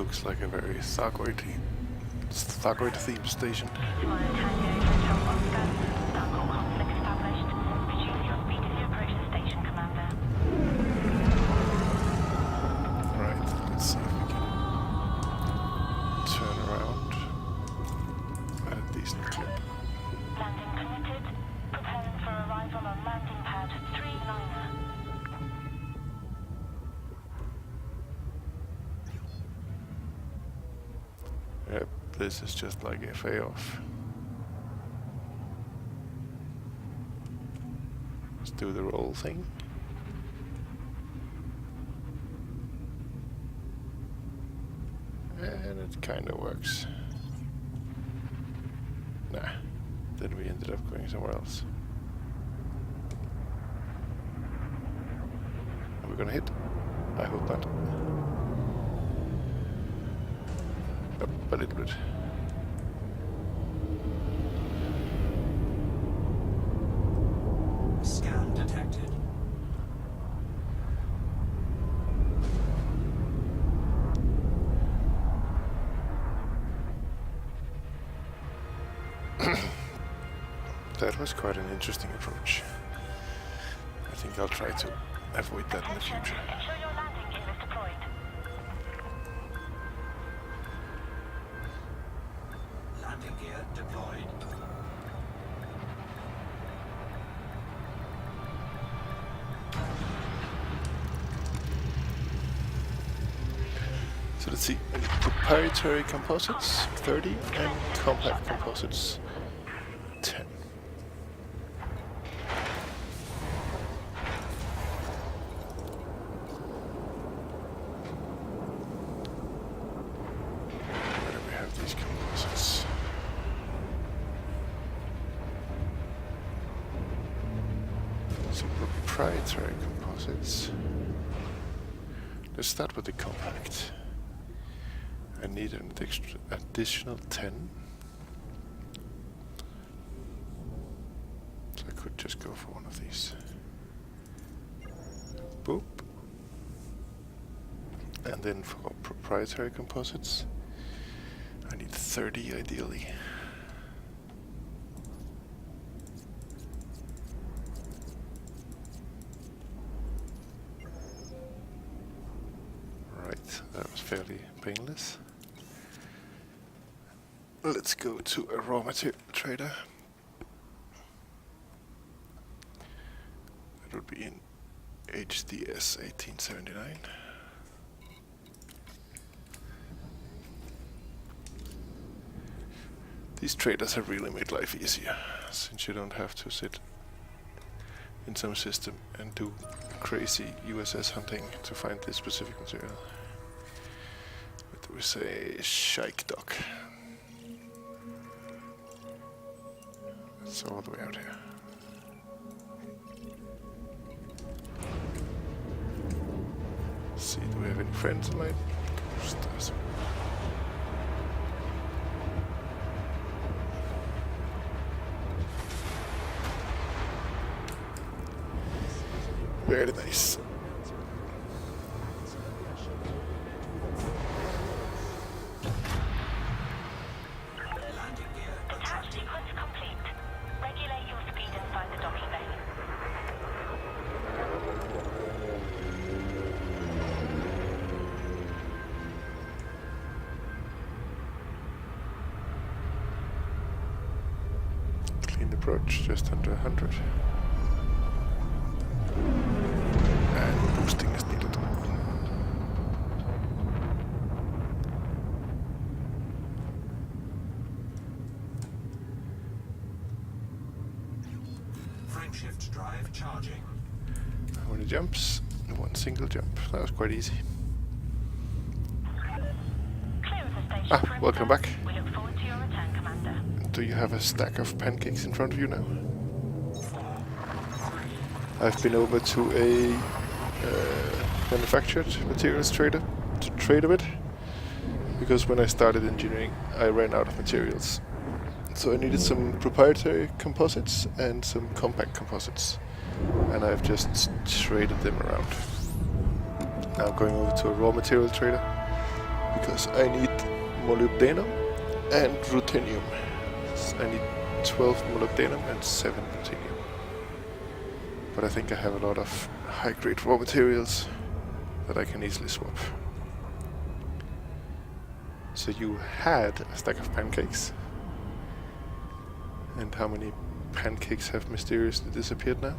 looks like a very Thargoid themed station. Right, let's see if we can turn around at a decent clip. Landing committed. Preparing for arrival on landing pad 39er. Yep, this is just like FA off. Let's do the roll thing. And it kind of works. Nah, then we ended up going somewhere else. Are we gonna hit? I hope not. Up a little bit. Scan detected. That was quite an interesting approach. I think I'll try to avoid that in the future. Ensure your landing gear is deployed. Landing gear deployed. So let's see. Proprietary composites 30 and compact composites 10. Where do we have these composites? So proprietary composites. Let's start with the compact. I need an additional 10. So I could just go for one of these. Boop. And then for proprietary composites, I need 30 ideally. Right, that was fairly painless. Let's go to a raw material trader. That would be in HDS 1879. These traders have really made life easier, since you don't have to sit in some system and do crazy USS hunting to find this specific material. What do we say? Shike Dock. It's all the way out here. Let's see, do we have any friends of mine? Stars. Very nice. Landing gear Detach retracted. sequence complete. Regulate your speed inside the docking bay. Clean approach, just under 100. And boosting is needed. Frameshift drive charging. How many jumps? One single jump. That was quite easy. Clear of the station Ah, for welcome instance. back. We look forward to your return, Commander. Do you have a stack of pancakes in front of you now? I've been over to a manufactured materials trader to trade a bit, because when I started engineering I ran out of materials. So I needed some proprietary composites and some compact composites, and I've just traded them around. Now I'm going over to a raw material trader because I need molybdenum and ruthenium. I need 12 molybdenum and 7 ruthenium. But I think I have a lot of high-grade raw materials that I can easily swap. So you had a stack of pancakes. And how many pancakes have mysteriously disappeared now?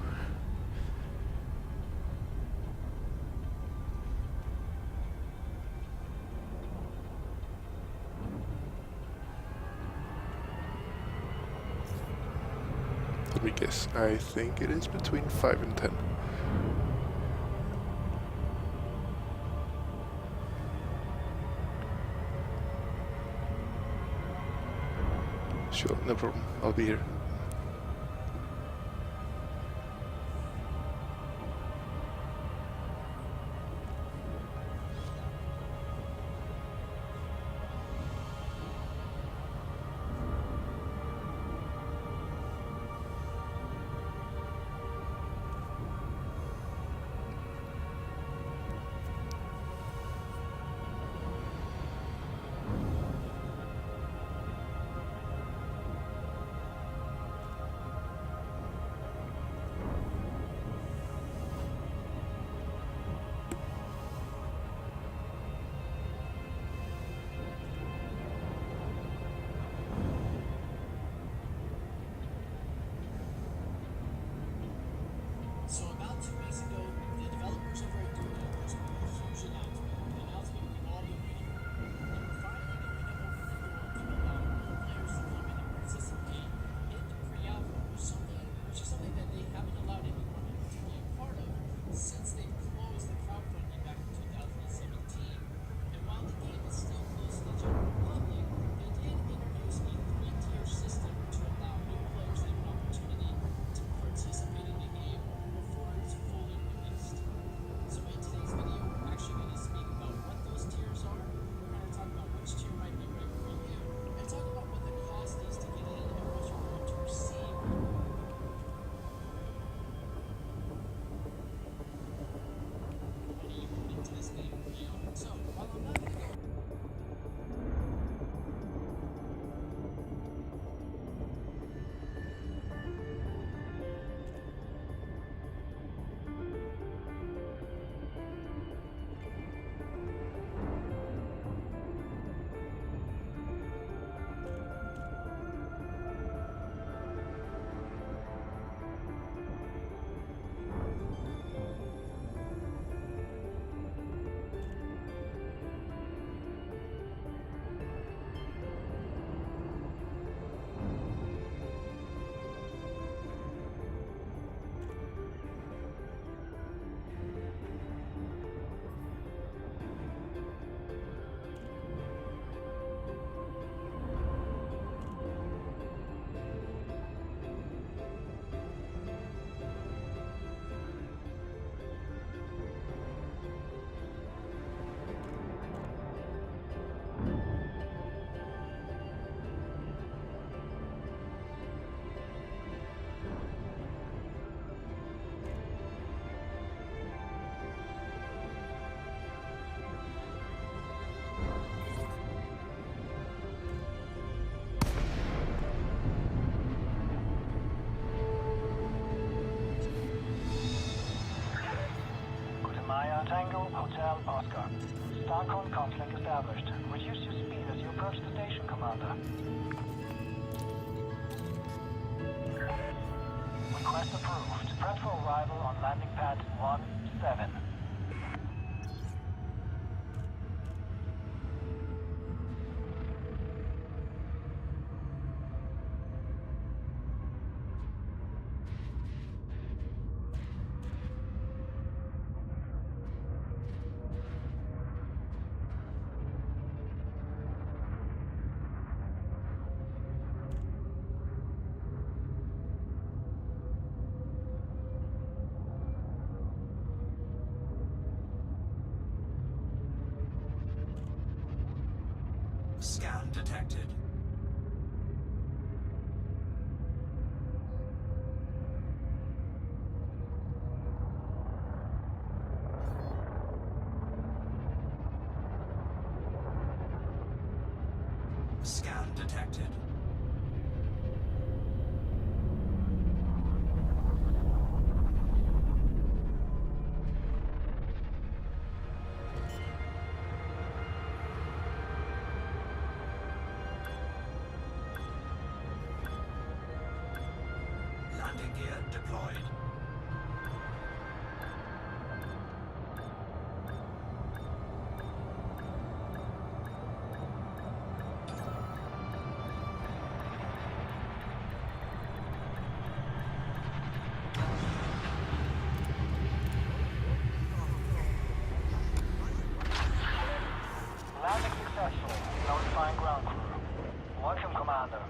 Let me guess. I think it is between 5 and 10. Sure, no problem. I'll be here. So about 2 weeks ago, the developers over at Doom released a huge announcement, an announcement we've all been waiting for. And finally, they went over the door to allow more players to come in and participate in the pre-alpha, which is something that they haven't allowed anyone to be a part of since they closed the crowdfunding back in 2017. And while the game is still closed to the general public, they did introduce a 3-tier system to allow new players the opportunity to participate in the game before it's fully released. So in today's video, we're actually going to speak about what those tiers are. We're going to talk about which tier might be right for you, and talk about what the cost is to get in and what you're going to receive. What do you put into this game? So while I'm not going to go Maya Tango Hotel Oscar. Starcom conflict established. Reduce your speed as you approach the station, Commander. Request approved. Prep for arrival on landing pad 17. Scan detected. detected. Landing gear deployed. Landing successful. Notifying ground crew. Welcome, Commander.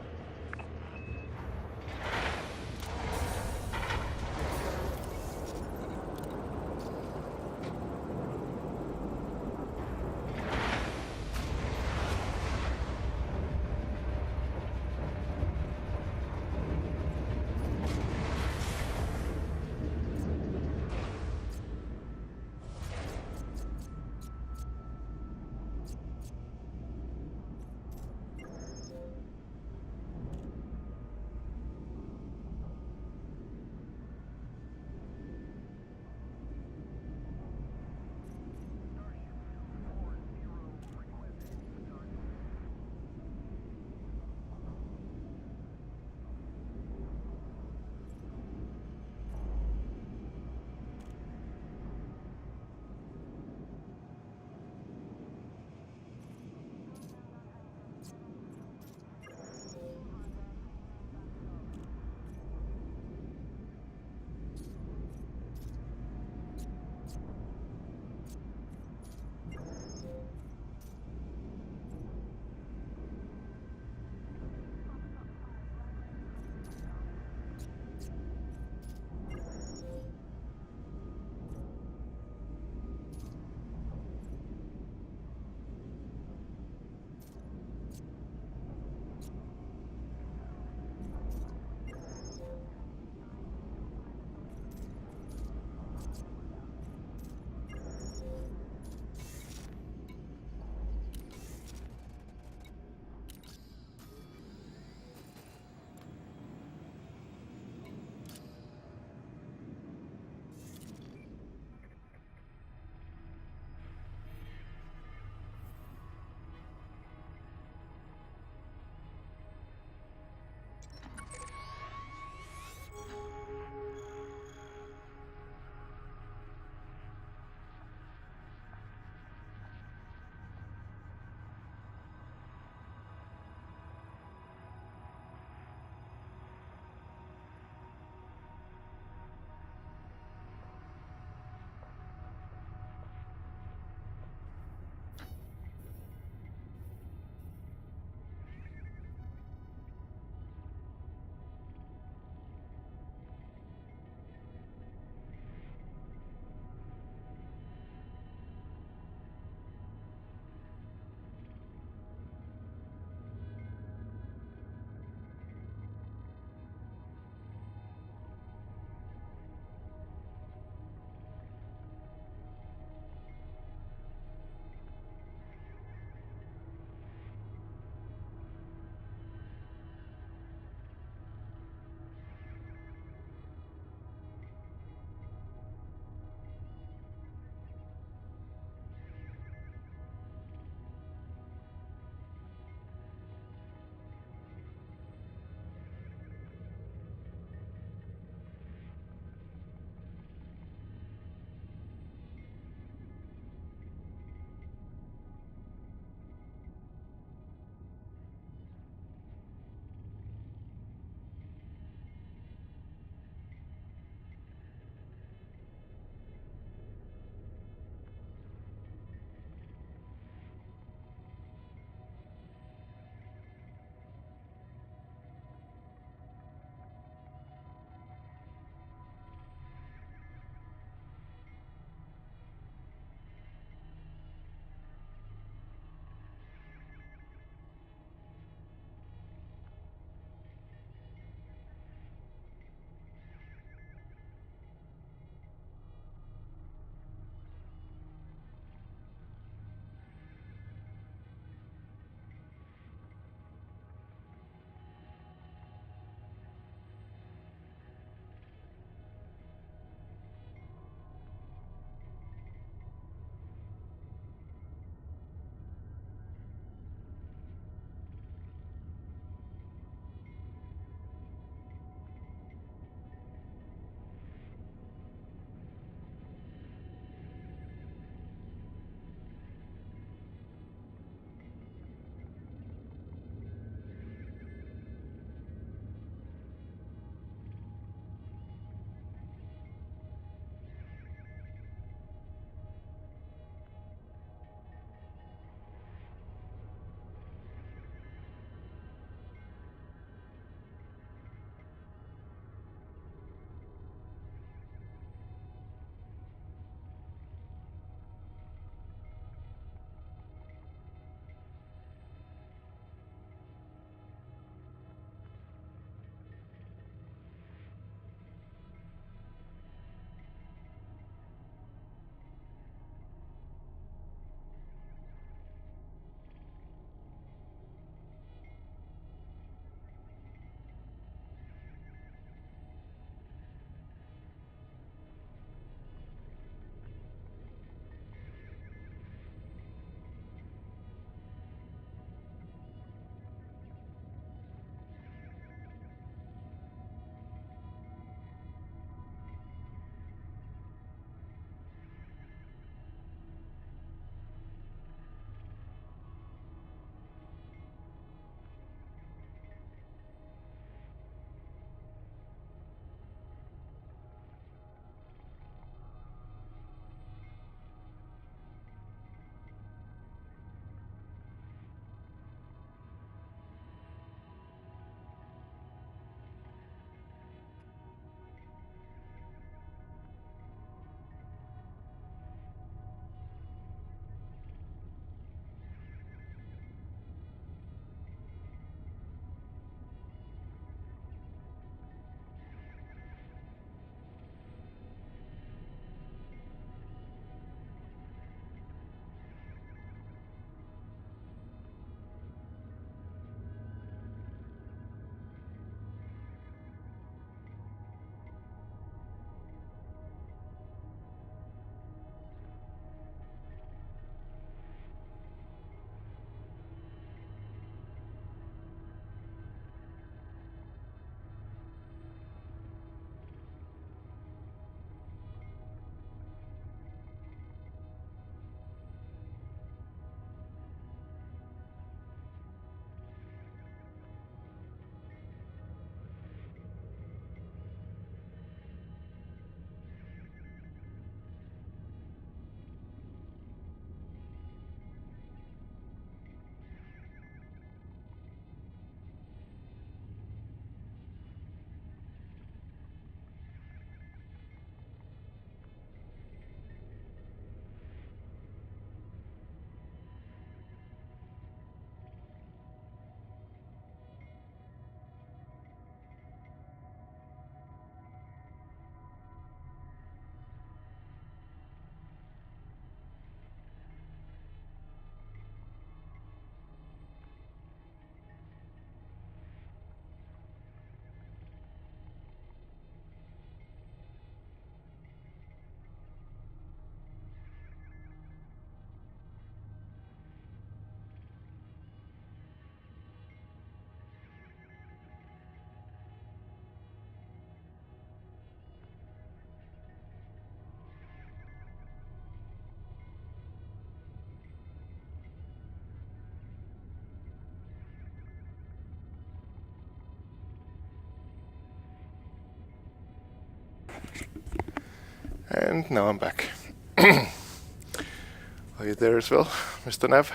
And now I'm back. Are you there as well, Mr. Nav?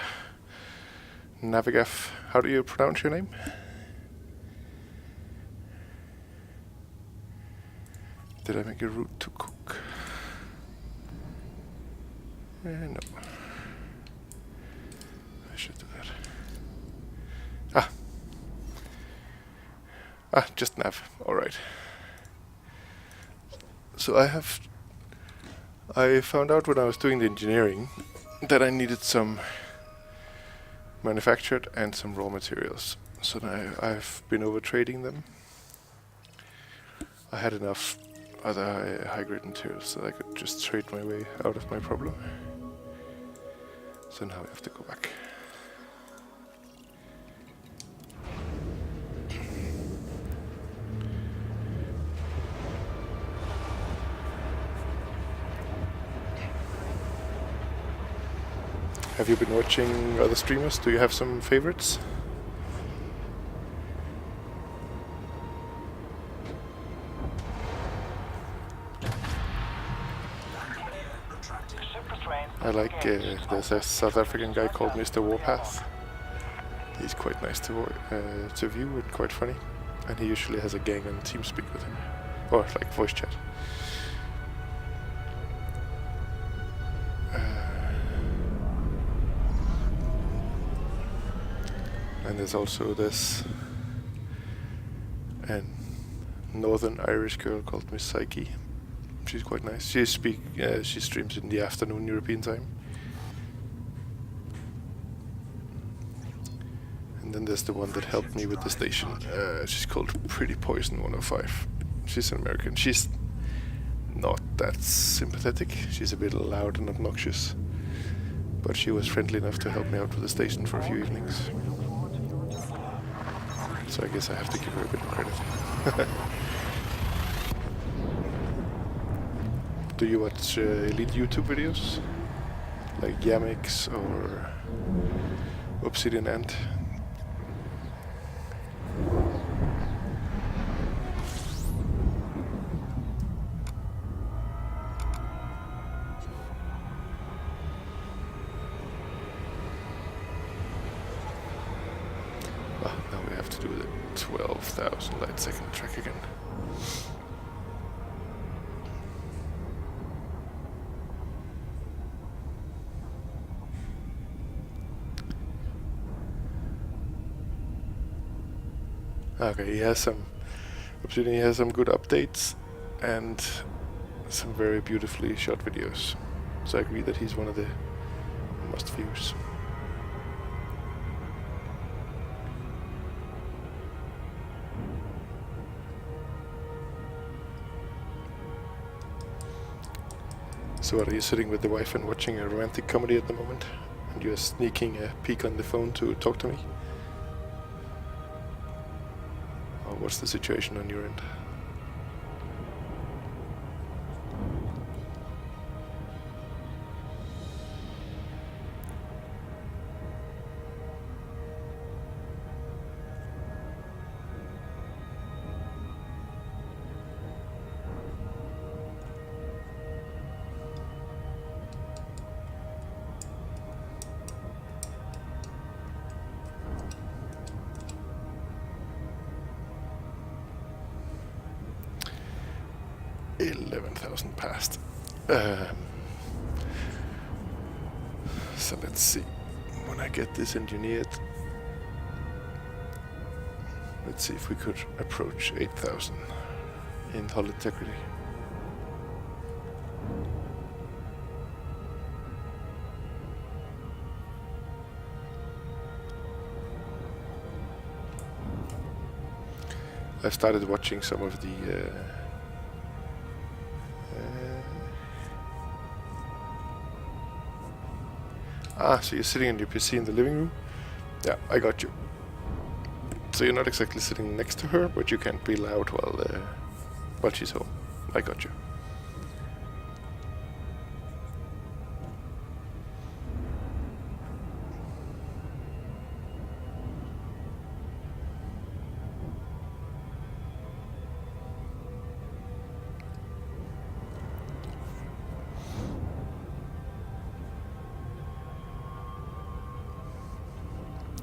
Navigaf, how do you pronounce your name? Did I make a route to cook? No. I should do that. Just Nav. Alright. So I found out when I was doing the engineering that I needed some manufactured and some raw materials. So now I've been over trading them. I had enough other high-grade materials that I could just trade my way out of my problem. So now I have to go back. Have you been watching other streamers? Do you have some favorites? I like, there's a South African guy called Mr. Warpath. He's quite nice to view and quite funny. And he usually has a gang on TeamSpeak with him. Or like voice chat. And there's also this Northern Irish girl called Miss Psyche. She's quite nice. She streams in the afternoon European time. And then there's the one that helped me with the station. She's called Pretty Poison 105. She's an American. She's not that sympathetic. She's a bit loud and obnoxious. But she was friendly enough to help me out with the station for a few evenings. So I guess I have to give her a bit of credit. Do you watch elite YouTube videos? Like Yamix or Obsidian Ant? Now we have to do the 12,000 light second track again. Okay, he has some good updates and some very beautifully shot videos. So I agree that he's one of the must-views. So are you sitting with the wife and watching a romantic comedy at the moment? And you're sneaking a peek on the phone to talk to me? Or what's the situation on your end? Past. So let's see. When I get this engineered, let's see if we could approach 8,000 in hull integrity. I've started watching some of the so you're sitting on your PC in the living room? Yeah, I got you. So you're not exactly sitting next to her, but you can't be loud while she's home. I got you.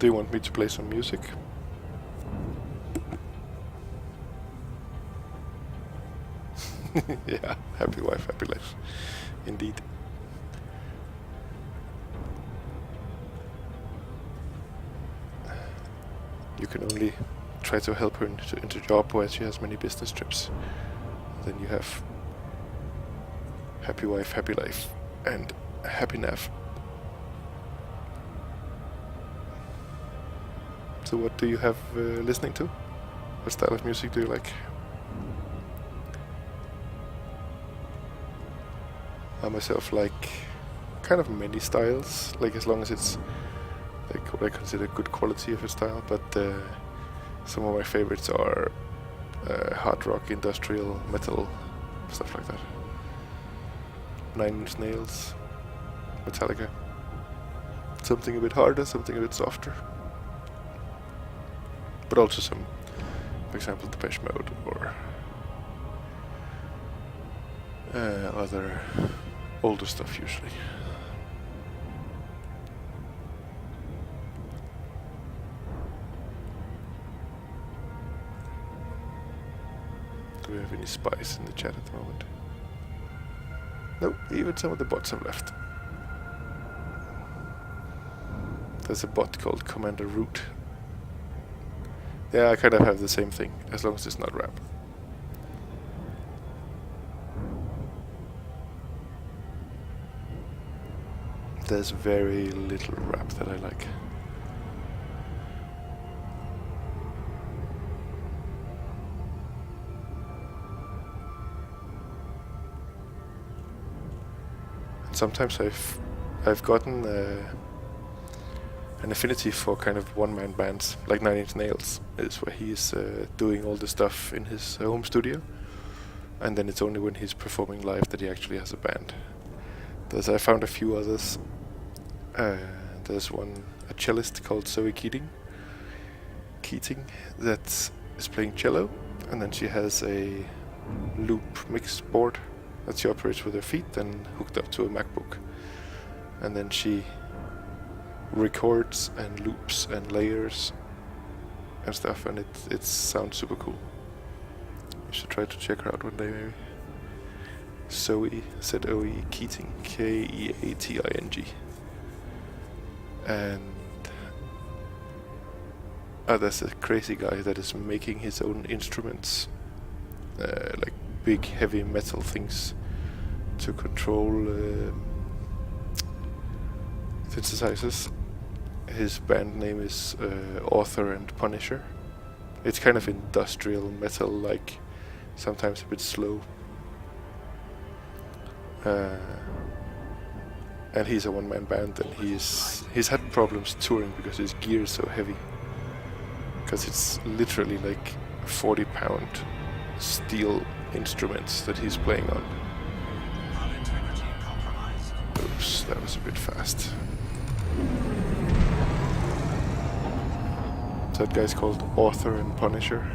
Do you want me to play some music? Yeah, happy wife, happy life. Indeed. You can only try to help her into a job where she has many business trips. Then you have happy wife, happy life, and happy nav. So what do you have listening to? What style of music do you like? I myself like kind of many styles, like as long as it's like what I consider good quality of a style, but some of my favorites are hard rock, industrial, metal, stuff like that. Nine Inch Nails, Metallica. Something a bit harder, something a bit softer. But also some, for example, Depeche Mode or other older stuff usually. Do we have any spies in the chat at the moment? Nope, even some of the bots have left. There's a bot called Commander Root. Yeah, I kind of have the same thing, as long as it's not rap. There's very little rap that I like. And sometimes I've gotten an affinity for kind of one-man bands, like Nine Inch Nails, is where he's doing all the stuff in his home studio, and then it's only when he's performing live that he actually has a band. I found a few others. There's a cellist called Zoe Keating, that is playing cello, and then she has a loop mix board that she operates with her feet and hooked up to a MacBook, and then she records and loops and layers and stuff, and it sounds super cool. You should try to check her out one day maybe. Zoe, Z-O-E, Keating, K-E-A-T-I-N-G. And there's a crazy guy that is making his own instruments, like big heavy metal things to control synthesizers. His band name is Author and Punisher. It's kind of industrial metal, like sometimes a bit slow. And he's a one-man band, and he's had problems touring because his gear is so heavy. Because it's literally like 40-pound steel instruments that he's playing on. Hull integrity compromised. Oops, that was a bit fast. That guy's called Author and Punisher.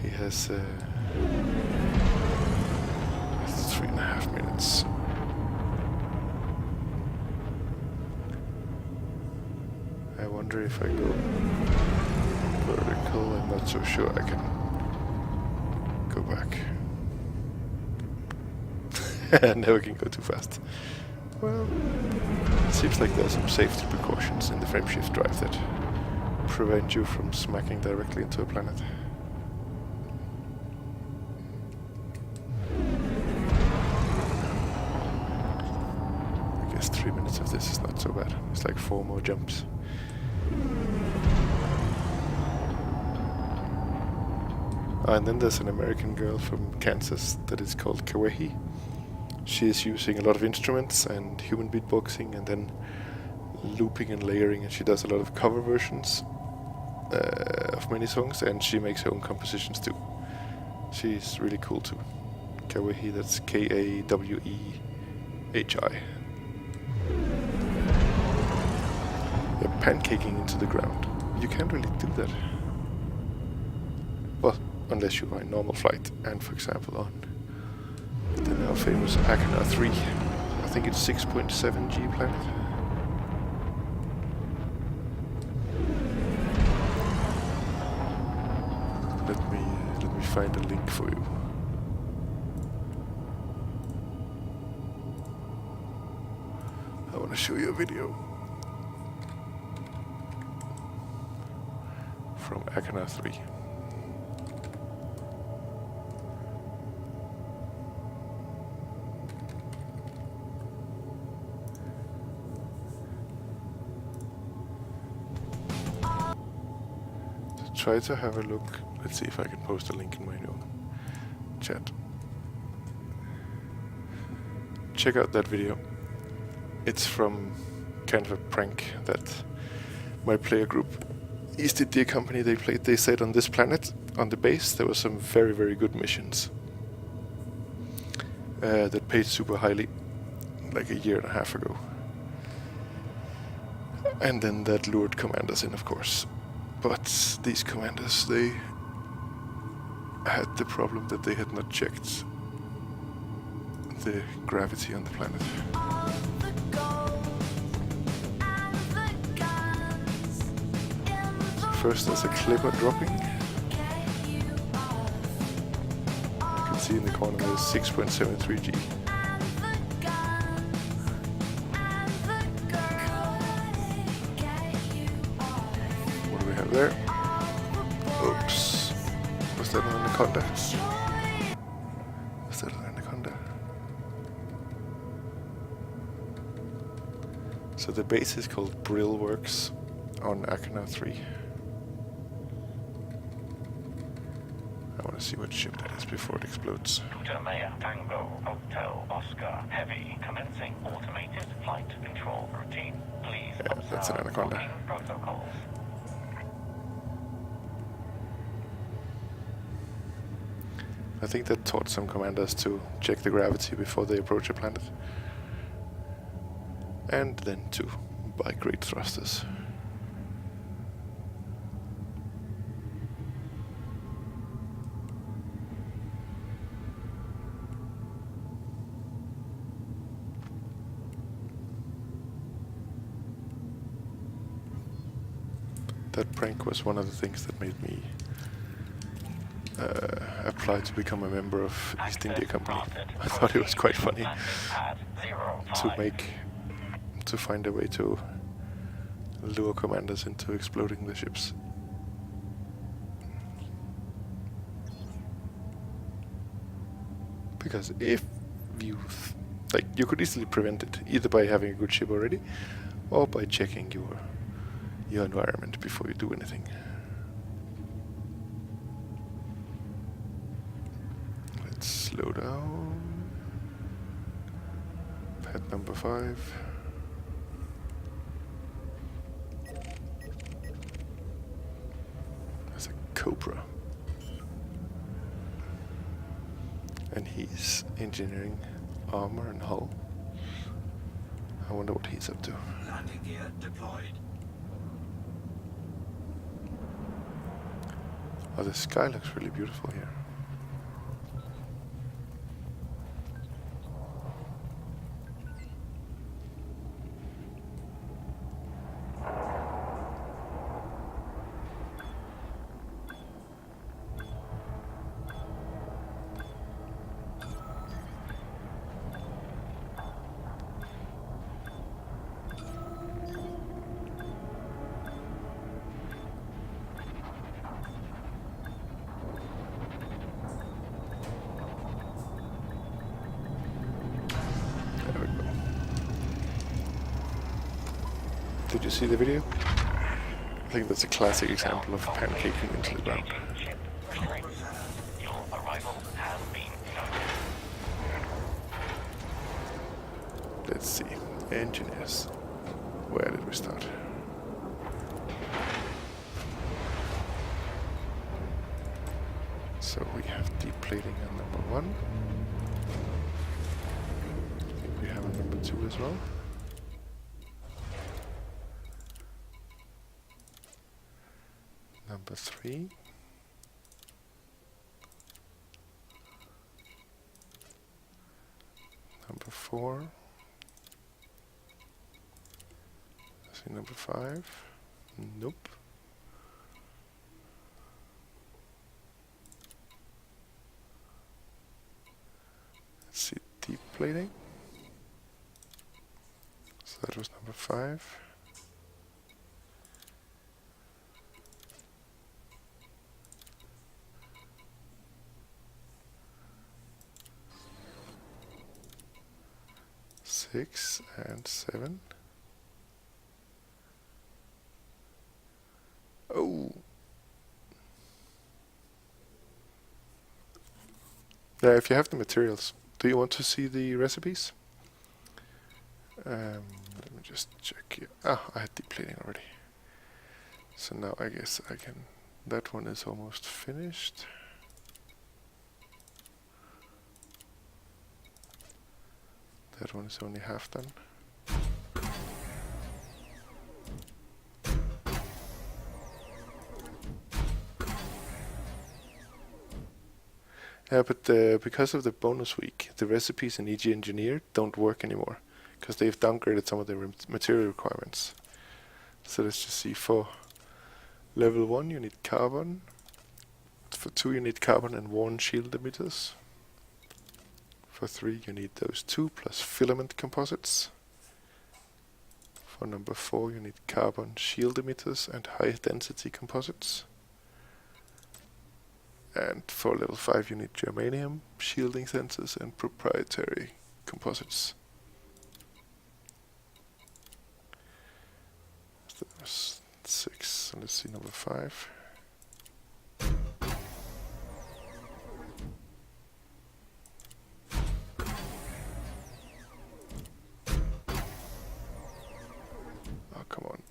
He has 3.5 minutes. I wonder if I go vertical. I'm not so sure I can go back. I never can go too fast. Well, it seems like there's some safety precautions in the frameshift drive that prevent you from smacking directly into a planet. I guess 3 minutes of this is not so bad. It's like 4 more jumps. And then there's an American girl from Kansas that is called Kawehi. She is using a lot of instruments and human beatboxing and then looping and layering, and she does a lot of cover versions of many songs, and she makes her own compositions too. She's really cool too. Kawehi, that's K-A-W-E-H-I. You're pancaking into the ground. You can't really do that. Well, unless you are in normal flight, and for example on the now famous Achenar 3. I think it's 6.7 G planet. find a link for you. I want to show you a video from Akana 3. Try to have a look. Let's see if I can post a link in my new chat. Check out that video. It's from kind of a prank that my player group, East India Company, they played. They said on this planet, on the base, there were some very, very good missions that paid super highly, like a year and a half ago. And then that lured commanders in, of course. But these commanders, they had the problem that they had not checked the gravity on the planet. So first there's a clipper dropping. You can see in the corner there's 6.73 G. There. Oops. Was that an anaconda? Was that an anaconda? So the base is called Brill Works on Akana 3. I want to see what ship that is before it explodes. Maya Tango Hotel Oscar Heavy commencing automated flight control routine. Please Yeah, that's an observe anaconda. docking protocols. I think that taught some commanders to check the gravity before they approach a planet. And then to buy great thrusters. That prank was one of the things that made me apply to become a member of East India Company. I thought it was quite funny to find a way to lure commanders into exploding the ships. Because if you you could easily prevent it, either by having a good ship already, or by checking your environment before you do anything. Slow down. Pad number 5. There's a Cobra. And he's engineering armor and hull. I wonder what he's up to. Landing gear deployed. Oh, the sky looks really beautiful here. Did you see the video? I think that's a classic example of pancaking into the ground. Your arrival has been noted. Let's see. Engineers. Where did we start? So we have deep plating on number 1. I think we have a number 2 as well. Number 3. Number 4. I see number 5. Nope. plating. So that was number 5. Six and 7. Oh. Yeah, if you have the materials, do you want to see the recipes? Let me just check here. Ah, I had deep plating already. So now I guess I can. That one is almost finished. That one is only half done. Yeah, but because of the bonus week, the recipes in EG Engineer don't work anymore, because they've downgraded some of the material requirements. So let's just see, for level 1 you need carbon, for 2 you need carbon and worn shield emitters, for 3 you need those 2 plus filament composites, for number 4 you need carbon shield emitters and high density composites, and for level 5 you need germanium, shielding sensors and proprietary composites. So that was 6, so let's see number 5. Oh, come on.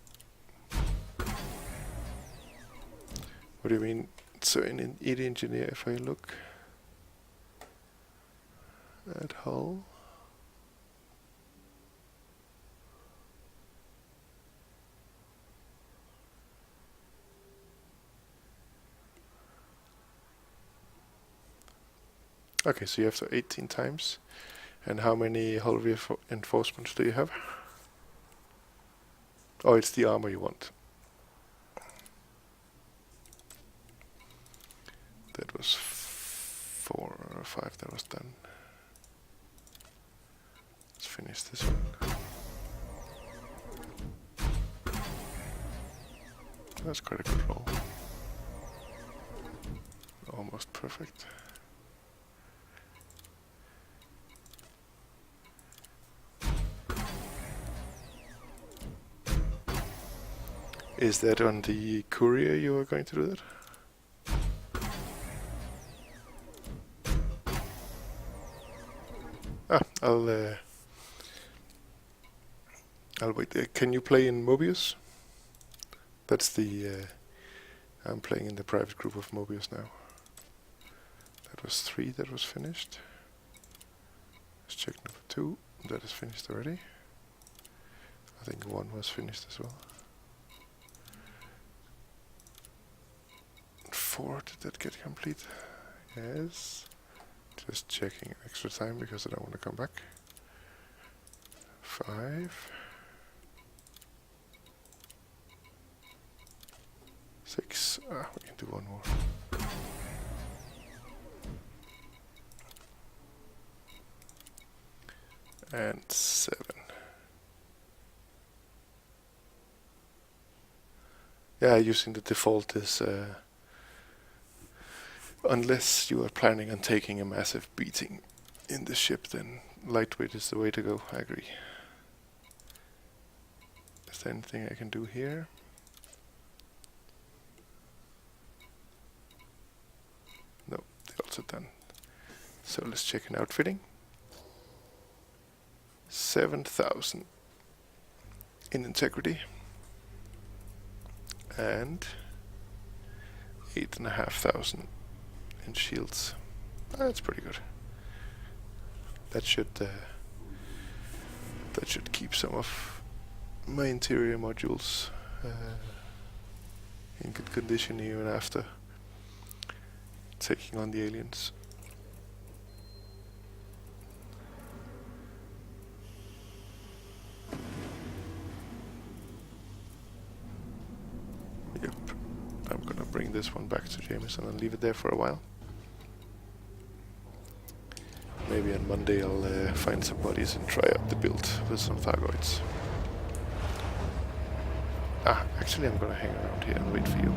What do you mean? So in ED Engineer, if I look at hull, okay, so you have to 18 times. And how many hull reinforcements do you have? Oh, it's the armor you want. That was 4 or 5 that was done. Let's finish this one. That's quite a good roll. Almost perfect. Is that on the courier you are going to do that? I'll wait. Can you play in Mobius? That's the. I'm playing in the private group of Mobius now. That was 3 that was finished. Let's check number 2. That is finished already. I think 1 was finished as well. 4, did that get complete? Yes. Just checking extra time because I don't want to come back. 5. 6. We can do 1 more. And 7. Yeah, using the default is unless you are planning on taking a massive beating in the ship, then lightweight is the way to go. I agree. Is there anything I can do here? No, they're also done. So let's check an outfitting. 7,000 in integrity and 8,500 in shields. That's pretty good. That should keep some of my interior modules in good condition even after taking on the aliens. Yep, I'm gonna bring this one back to Jameson and leave it there for a while. Maybe and Monday I'll find some bodies and try out the build with some Thargoids. Actually I'm gonna hang around here and wait for you.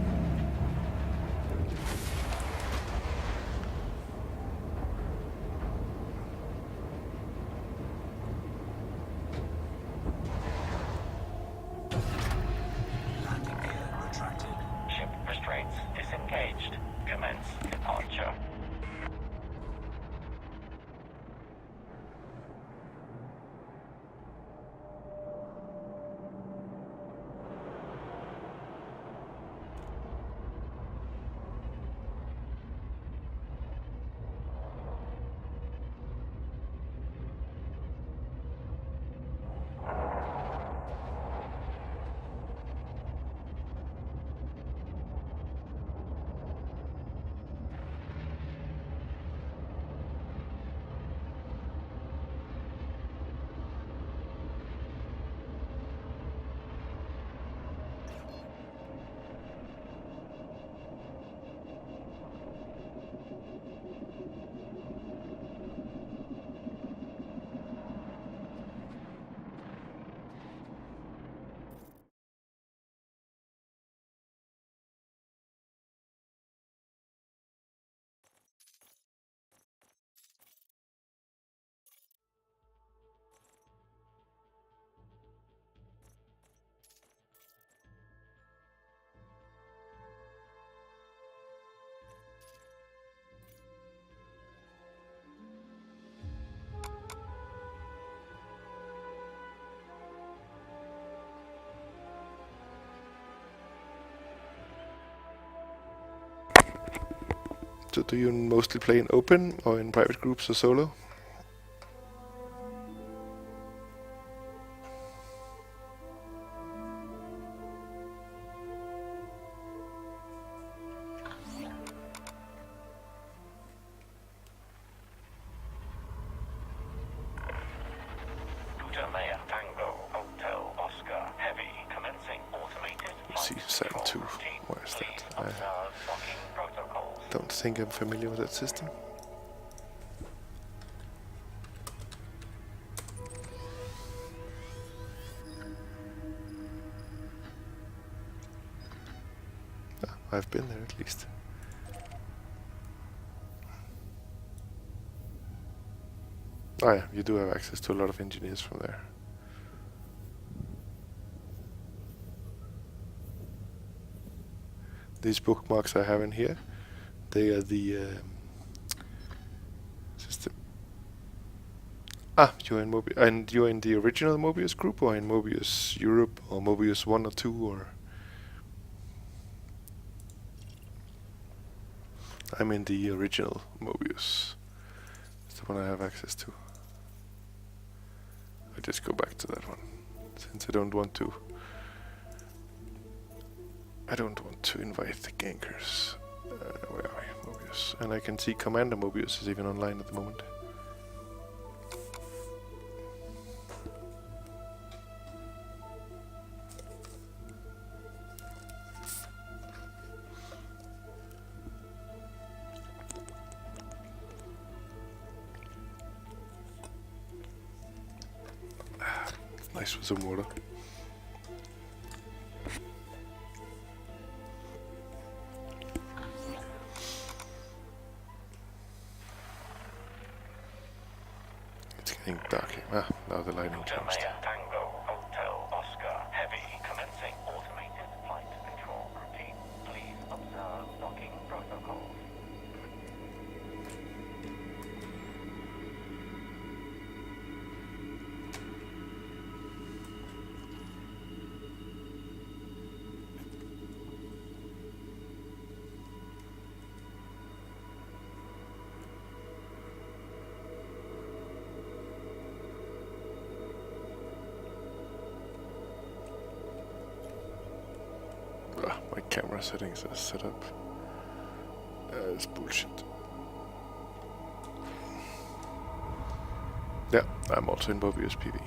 Landing gear retracted. Ship restraints disengaged. Commence departure. So do you mostly play in open or in private groups or solo? Maya Tango Hotel Oscar Heavy commencing automated See, flight SAM control 2. routine. Where is Please that? I observe docking protocols. don't think I'm familiar with that system. I've been there at least. Oh yeah, you do have access to a lot of engineers from there. These bookmarks I have in here, they are the system. You're in Mobius, and you're in the original Mobius group, or in Mobius Europe, or Mobius 1 or 2, or? I'm in the original Mobius. It's the one I have access to. I just go back to that one, since I don't want to invite the gankers. Where are we? Mobius. And I can see Commander Mobius is even online at the moment. Nice with some water. It's getting dark here. Now the lighting changed. Maya Tango Hotel Oscar Heavy commencing automated flight control routine. Please observe docking protocols. My camera settings are set up. It's bullshit. Yeah, I'm also in Mobius PV.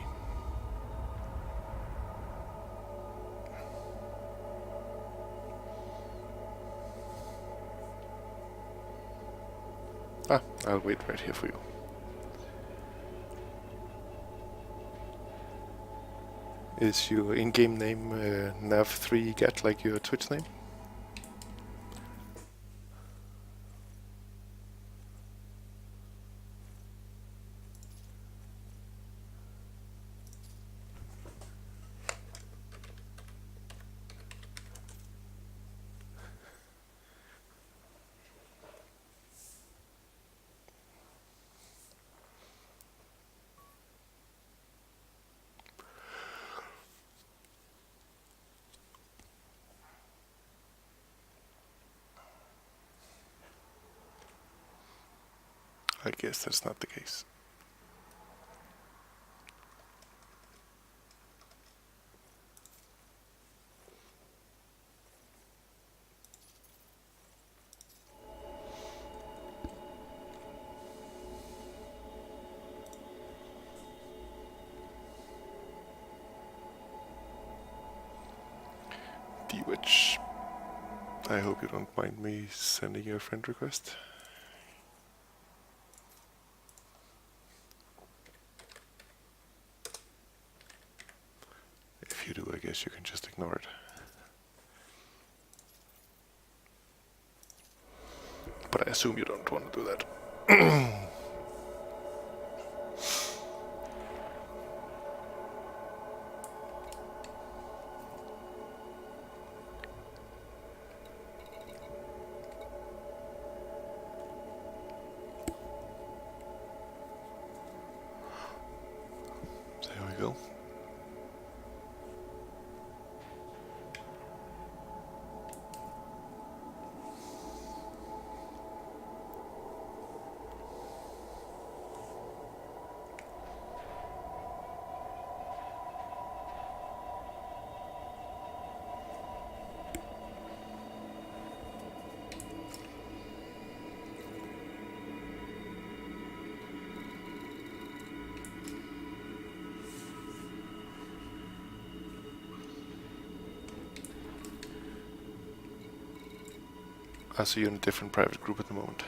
I'll wait right here for you. Is your in-game name Nav3Gat like your Twitch name? I guess that's not the case. D-Witch, I hope you don't mind me sending you a friend request. If you do, I guess you can just ignore it. But I assume you don't want to do that. So here we go. I see you in a different private group at the moment.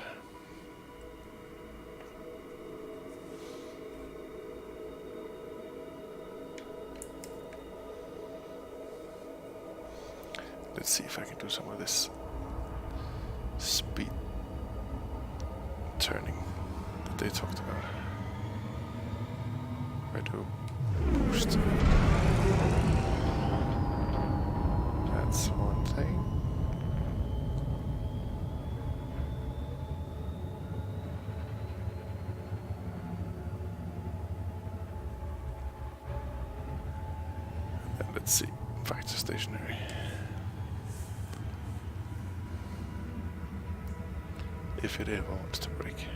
Let's see if I can do some of this speed turning that they talked about. Where to boost. That's one thing. Let's see, back to stationary. If it ever wants to break.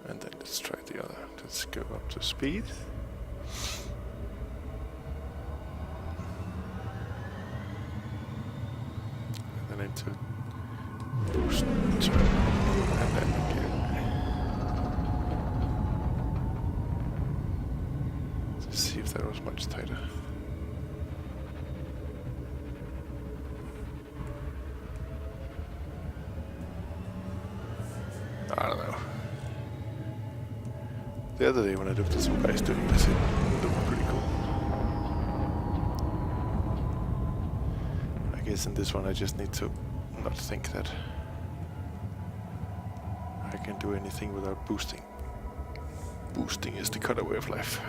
And then let's try the other. Let's go up to speed. And then into boost, turn, and then again. Let's see if that was much tighter. I don't know. The other day when I looked at some guys doing this, it looked pretty cool. I guess in this one I just need to not think that I can do anything without boosting. Boosting is the cutaway of life.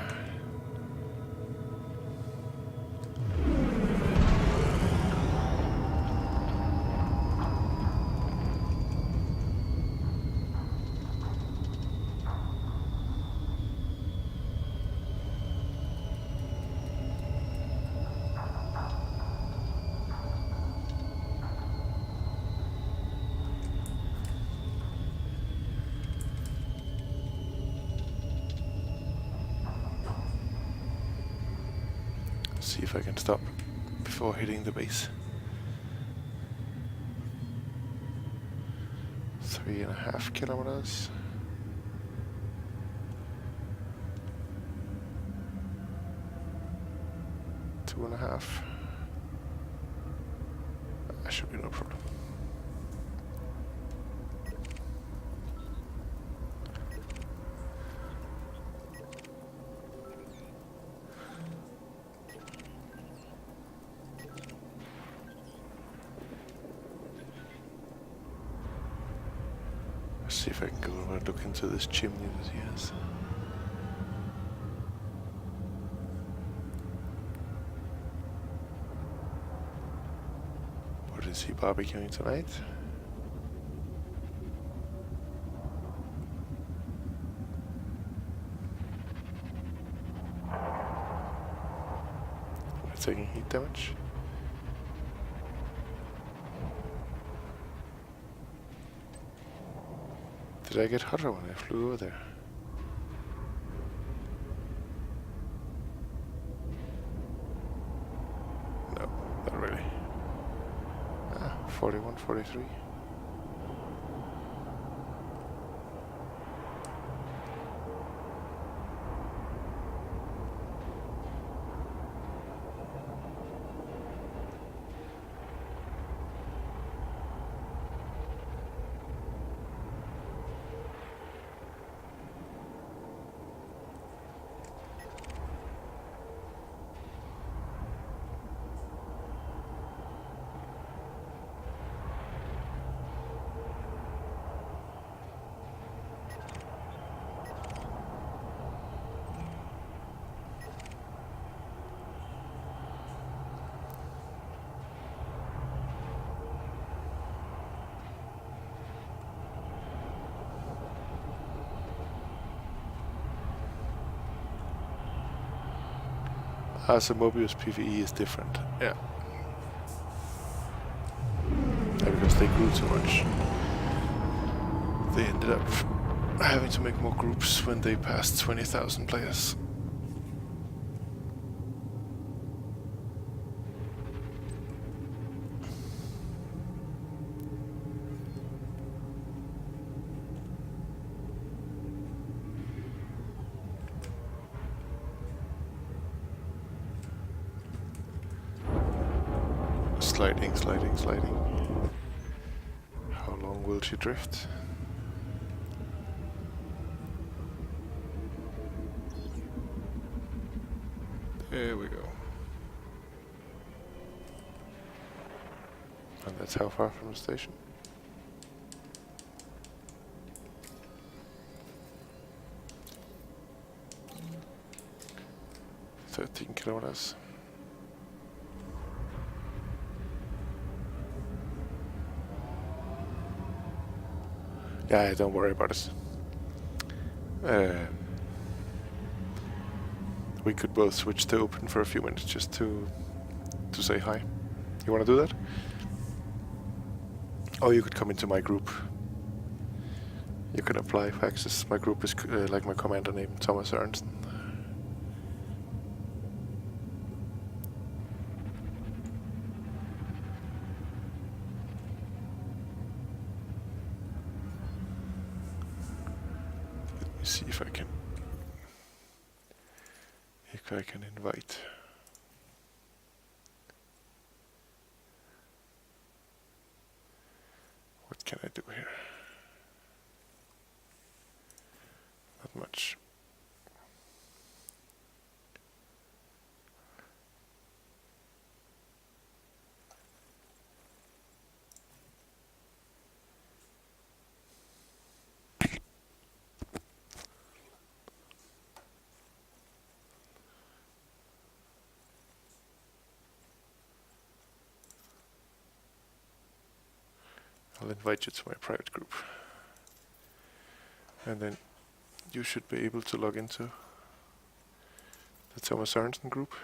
See if I can stop before hitting the base. 3.5 kilometers. Two and a half. That should be no problem. Let's see if I can go over and look into this chimney that he has. What is he barbecuing tonight? Taking heat damage. Did I get hotter when I flew over there? No, not really. 41, 43. So Mobius PvE is different. Yeah. Because they grew too much. They ended up having to make more groups when they passed 20,000 players. Sliding, sliding, sliding. How long will she drift? There we go. And that's how far from the station? 13 kilometers. Yeah, don't worry about it. We could both switch to open for a few minutes just to say hi. You want to do that? Or you could come into my group. You can apply for access. My group is like my commander name, Thomas Ernst. See if I can invite. What can I do here? Not much. I'll invite you to my private group. And then you should be able to log into the Thomas Sorensen group.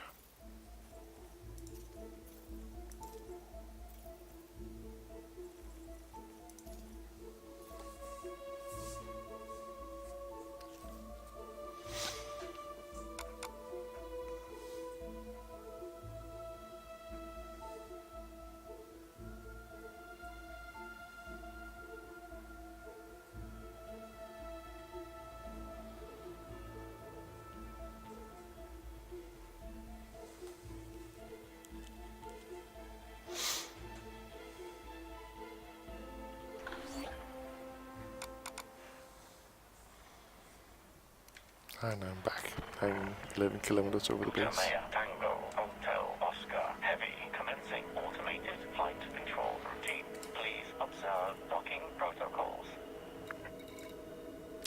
And I'm back. I'm 11 kilometers over the base. Jeremiah Tango Hotel Oscar Heavy commencing automated flight control routine. Please observe docking protocols.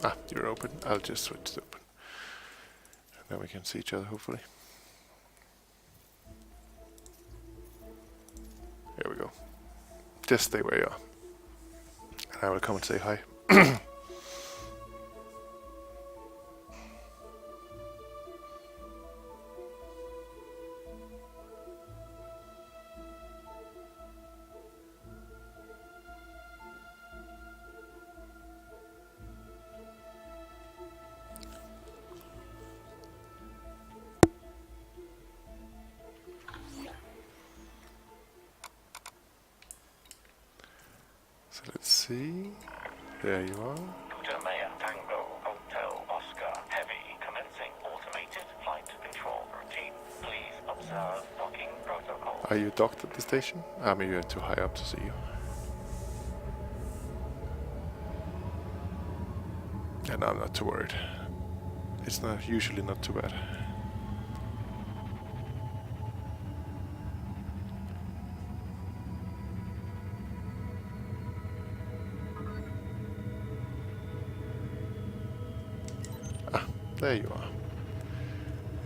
Ah, you're open. I'll just switch to open. And then we can see each other, hopefully. There we go. Just stay where you are. And I will come and say hi. So let's see. There you are. Maya Tango Hotel Oscar Heavy commencing automated flight control routine. Please observe docking protocol. Are you docked at the station? Maybe you're too high up to see you. And I'm not too worried. It's not usually not too bad. There you are.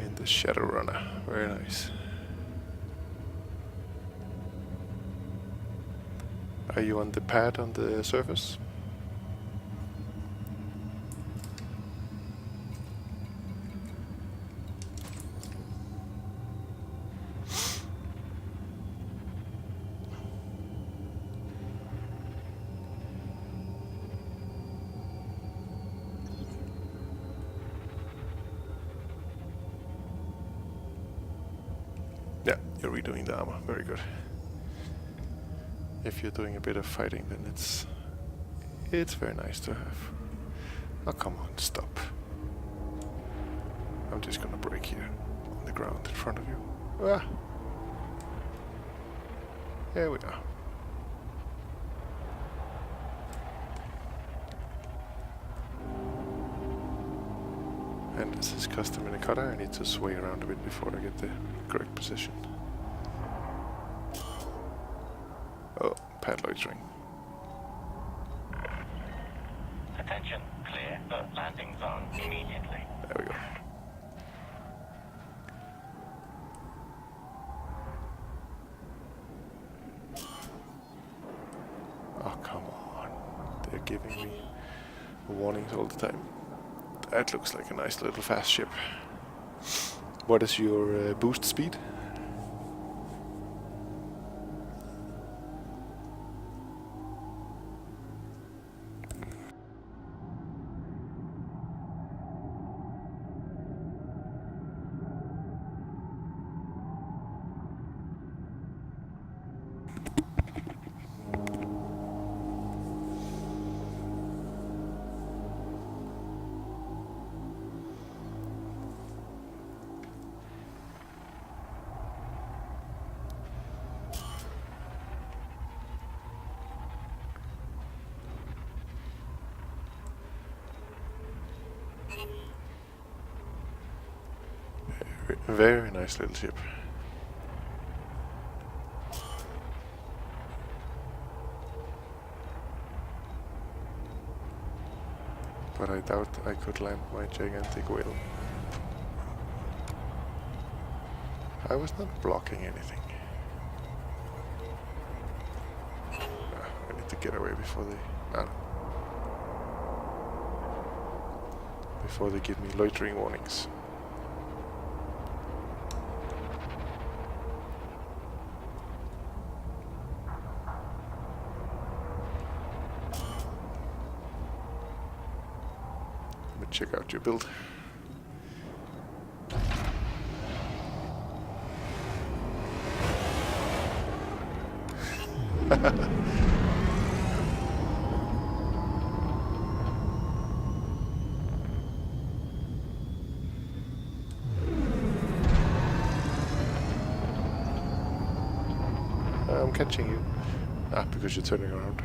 In the Shadowrunner. Very nice. Are you on the pad on the surface? Yeah, you're redoing the armor. Very good. If you're doing a bit of fighting, then it's very nice to have. Oh, come on, stop. I'm just gonna break here on the ground in front of you. Ah. Here we are. And this is custom in a cutter. I need to sway around a bit before I get the correct position. Oh, pad loitering. Attention, clear the landing zone immediately. There we go. Oh, come on. They're giving me warnings all the time. That looks like a nice little fast ship. What is your boost speed? Very nice little ship. But I doubt I could land my gigantic whale. I was not blocking anything. I need to get away before they... before they give me loitering warnings. Check out your build. I'm catching you. Because you're turning around.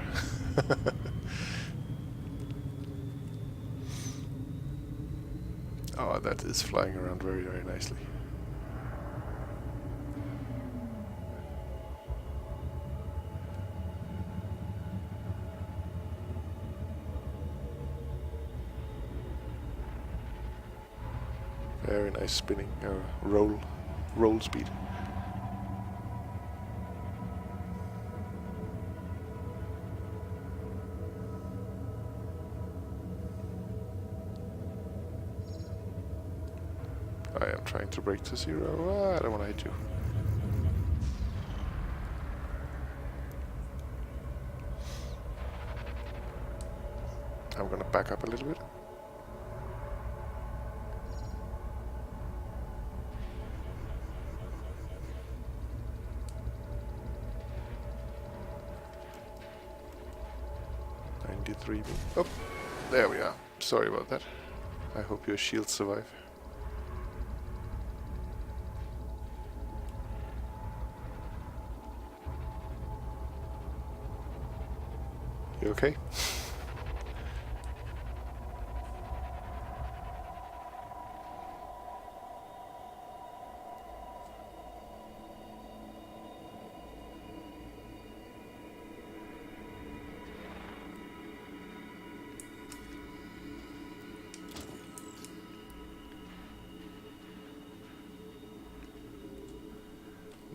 Oh, that is flying around very, very nicely. Very nice spinning, roll speed. I am trying to brake to 0. I don't want to hit you. I'm gonna back up a little bit. Oh, there we are. Sorry about that. I hope your shields survive. You okay?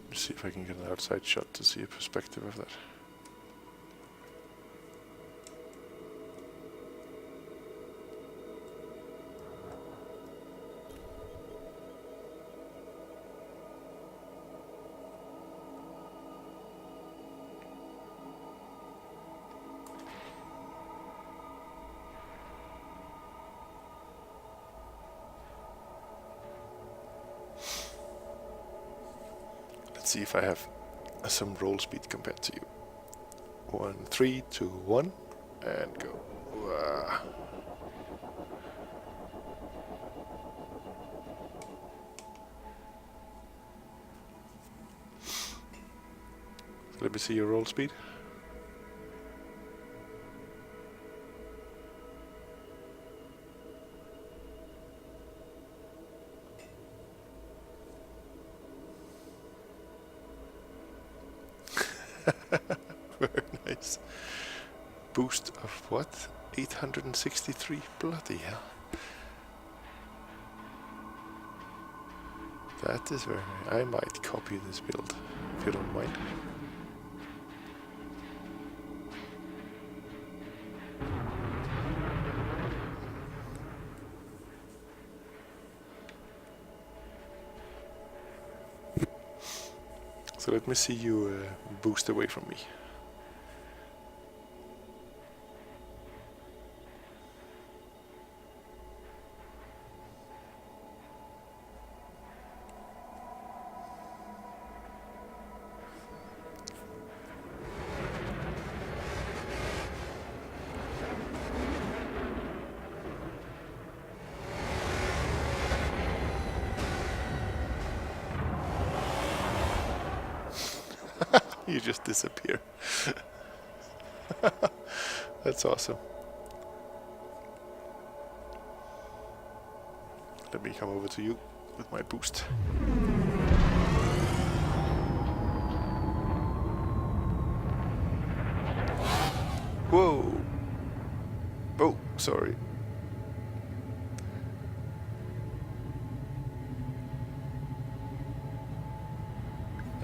Let's see if I can get an outside shot to see a perspective of that. Let's see if I have some roll speed compared to you. 1, 3, 2, 1, and go. Wah. Let me see your roll speed. Very nice. Boost of what? 863? Bloody hell. That is very nice. I might copy this build, if you don't mind. So let me see you boost away from me. You just disappear. That's awesome. Let me come over to you with my boost. Whoa! Oh, sorry.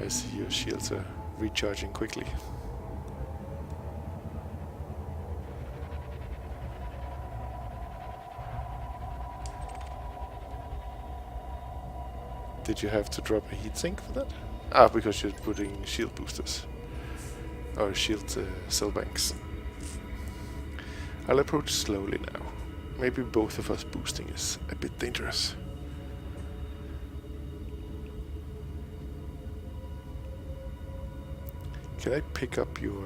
I see your shields are recharging quickly. Did you have to drop a heatsink for that? Ah, because you're putting shield boosters. Or shield cell banks. I'll approach slowly now. Maybe both of us boosting is a bit dangerous. Can I pick up your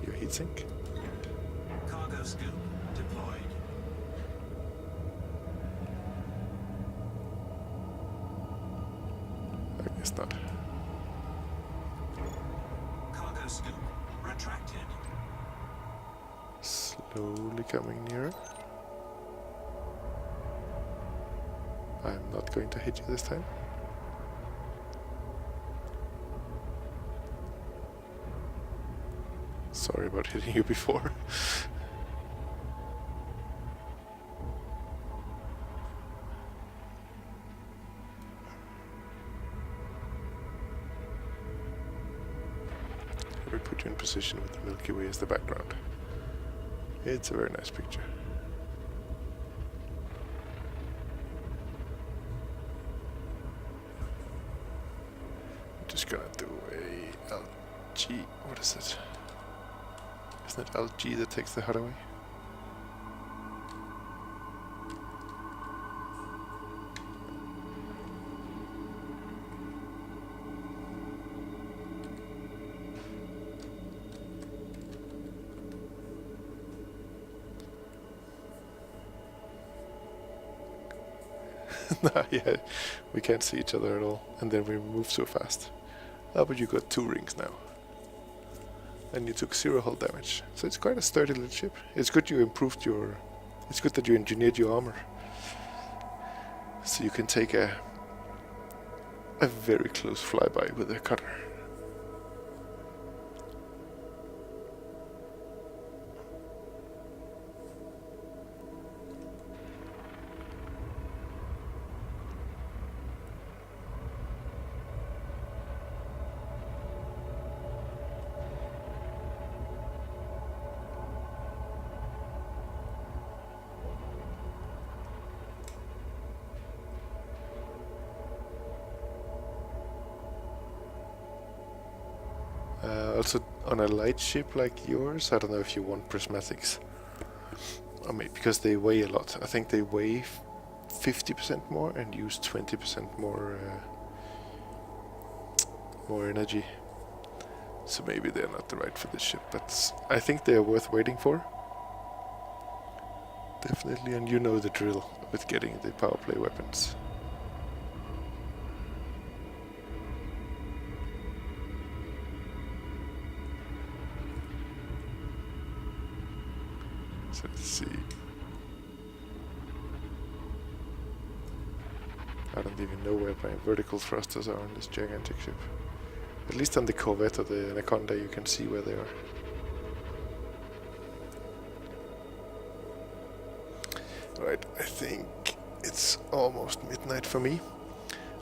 heatsink? Cargo scoop deployed. I guess not. Cargo scoop retracted. Slowly coming nearer. I'm not going to hit you this time. Sorry about hitting you before. We put you in position with the Milky Way as the background. It's a very nice picture. Just gonna do a LG. What is it? Isn't it LG that takes the HUD away? Yeah, we can't see each other at all, and then we move so fast. Oh, but you got 2 rings now. And you took 0 hull damage. So it's quite a sturdy little ship. It's good you improved your... It's good that you engineered your armor. So you can take a very close flyby with a cutter. Also, on a light ship like yours, I don't know if you want prismatics. I mean, because they weigh a lot. I think they weigh 50% more and use 20% more energy. So maybe they're not the right for this ship, but I think they are worth waiting for. Definitely, and you know the drill with getting the power play weapons. So let's see. I don't even know where my vertical thrusters are on this gigantic ship. At least on the Corvette or the Anaconda you can see where they are. Right, I think it's almost midnight for me.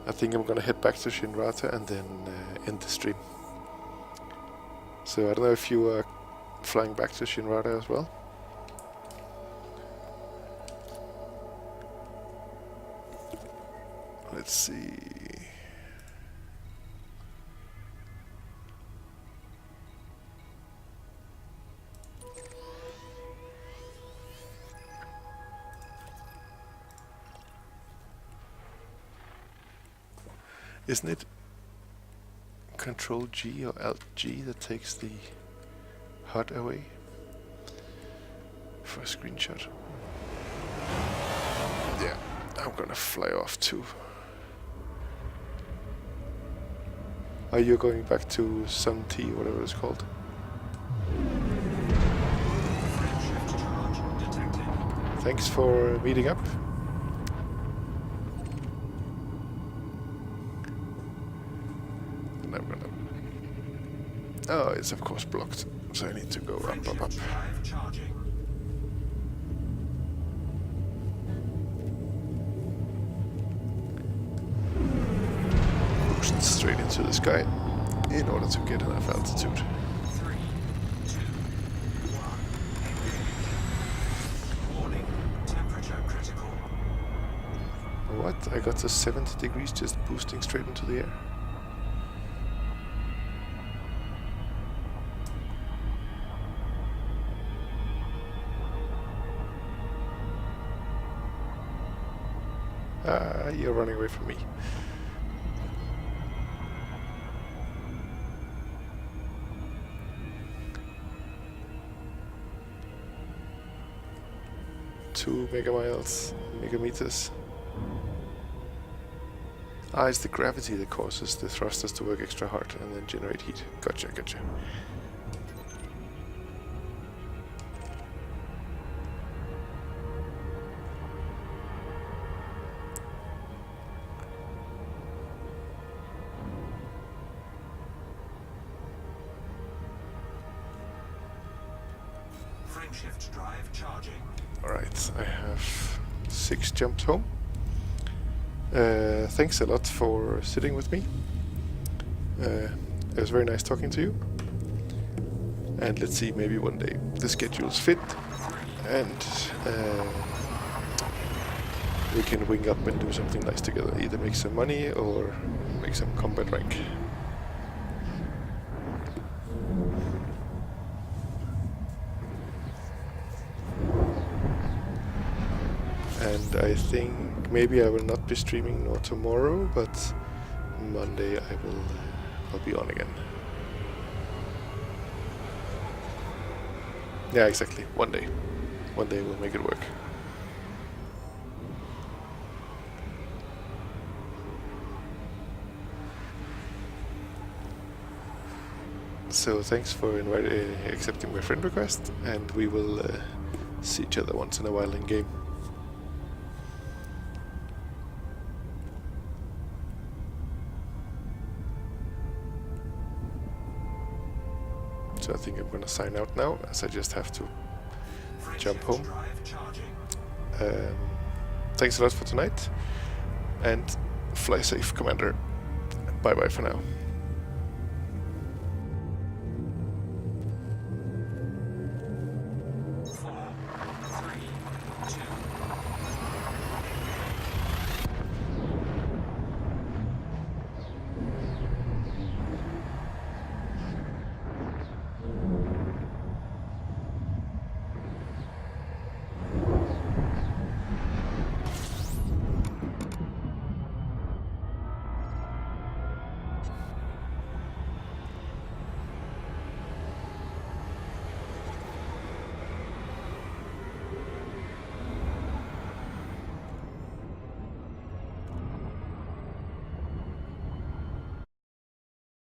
I think I'm gonna head back to Shinrata and then end the stream. So I don't know if you are flying back to Shinrata as well. Let's see. Isn't it Control G or Alt G that takes the HUD away for a screenshot? Yeah, I'm gonna fly off too. Are you going back to Sun T, whatever it's called? Frameshift charge detected. Thanks for meeting up. And I'm gonna... Oh, it's of course blocked, so I need to go up. Frameshift drive charging. Boost straight into the sky in order to get enough altitude. 3, 2, 1. Warning, temperature critical. What? I got to 70 degrees just boosting straight into the air. Ah, you're running away from me. Two megameters. Ah, it's the gravity that causes the thrusters to work extra hard and then generate heat. Gotcha. Frameshift drive charging. Alright, I have 6 jumps home. Thanks a lot for sitting with me. It was very nice talking to you. And let's see, maybe one day the schedules fit, and we can wing up and do something nice together. Either make some money or make some combat rank. And I think maybe I will not be streaming nor tomorrow, but Monday I'll be on again. Yeah, exactly. One day we'll make it work. So thanks for accepting my friend request, and we will see each other once in a while in game. So I think I'm gonna sign out now, as I just have to jump home. Drive charging. Thanks a lot for tonight, and fly safe, Commander. Bye bye for now.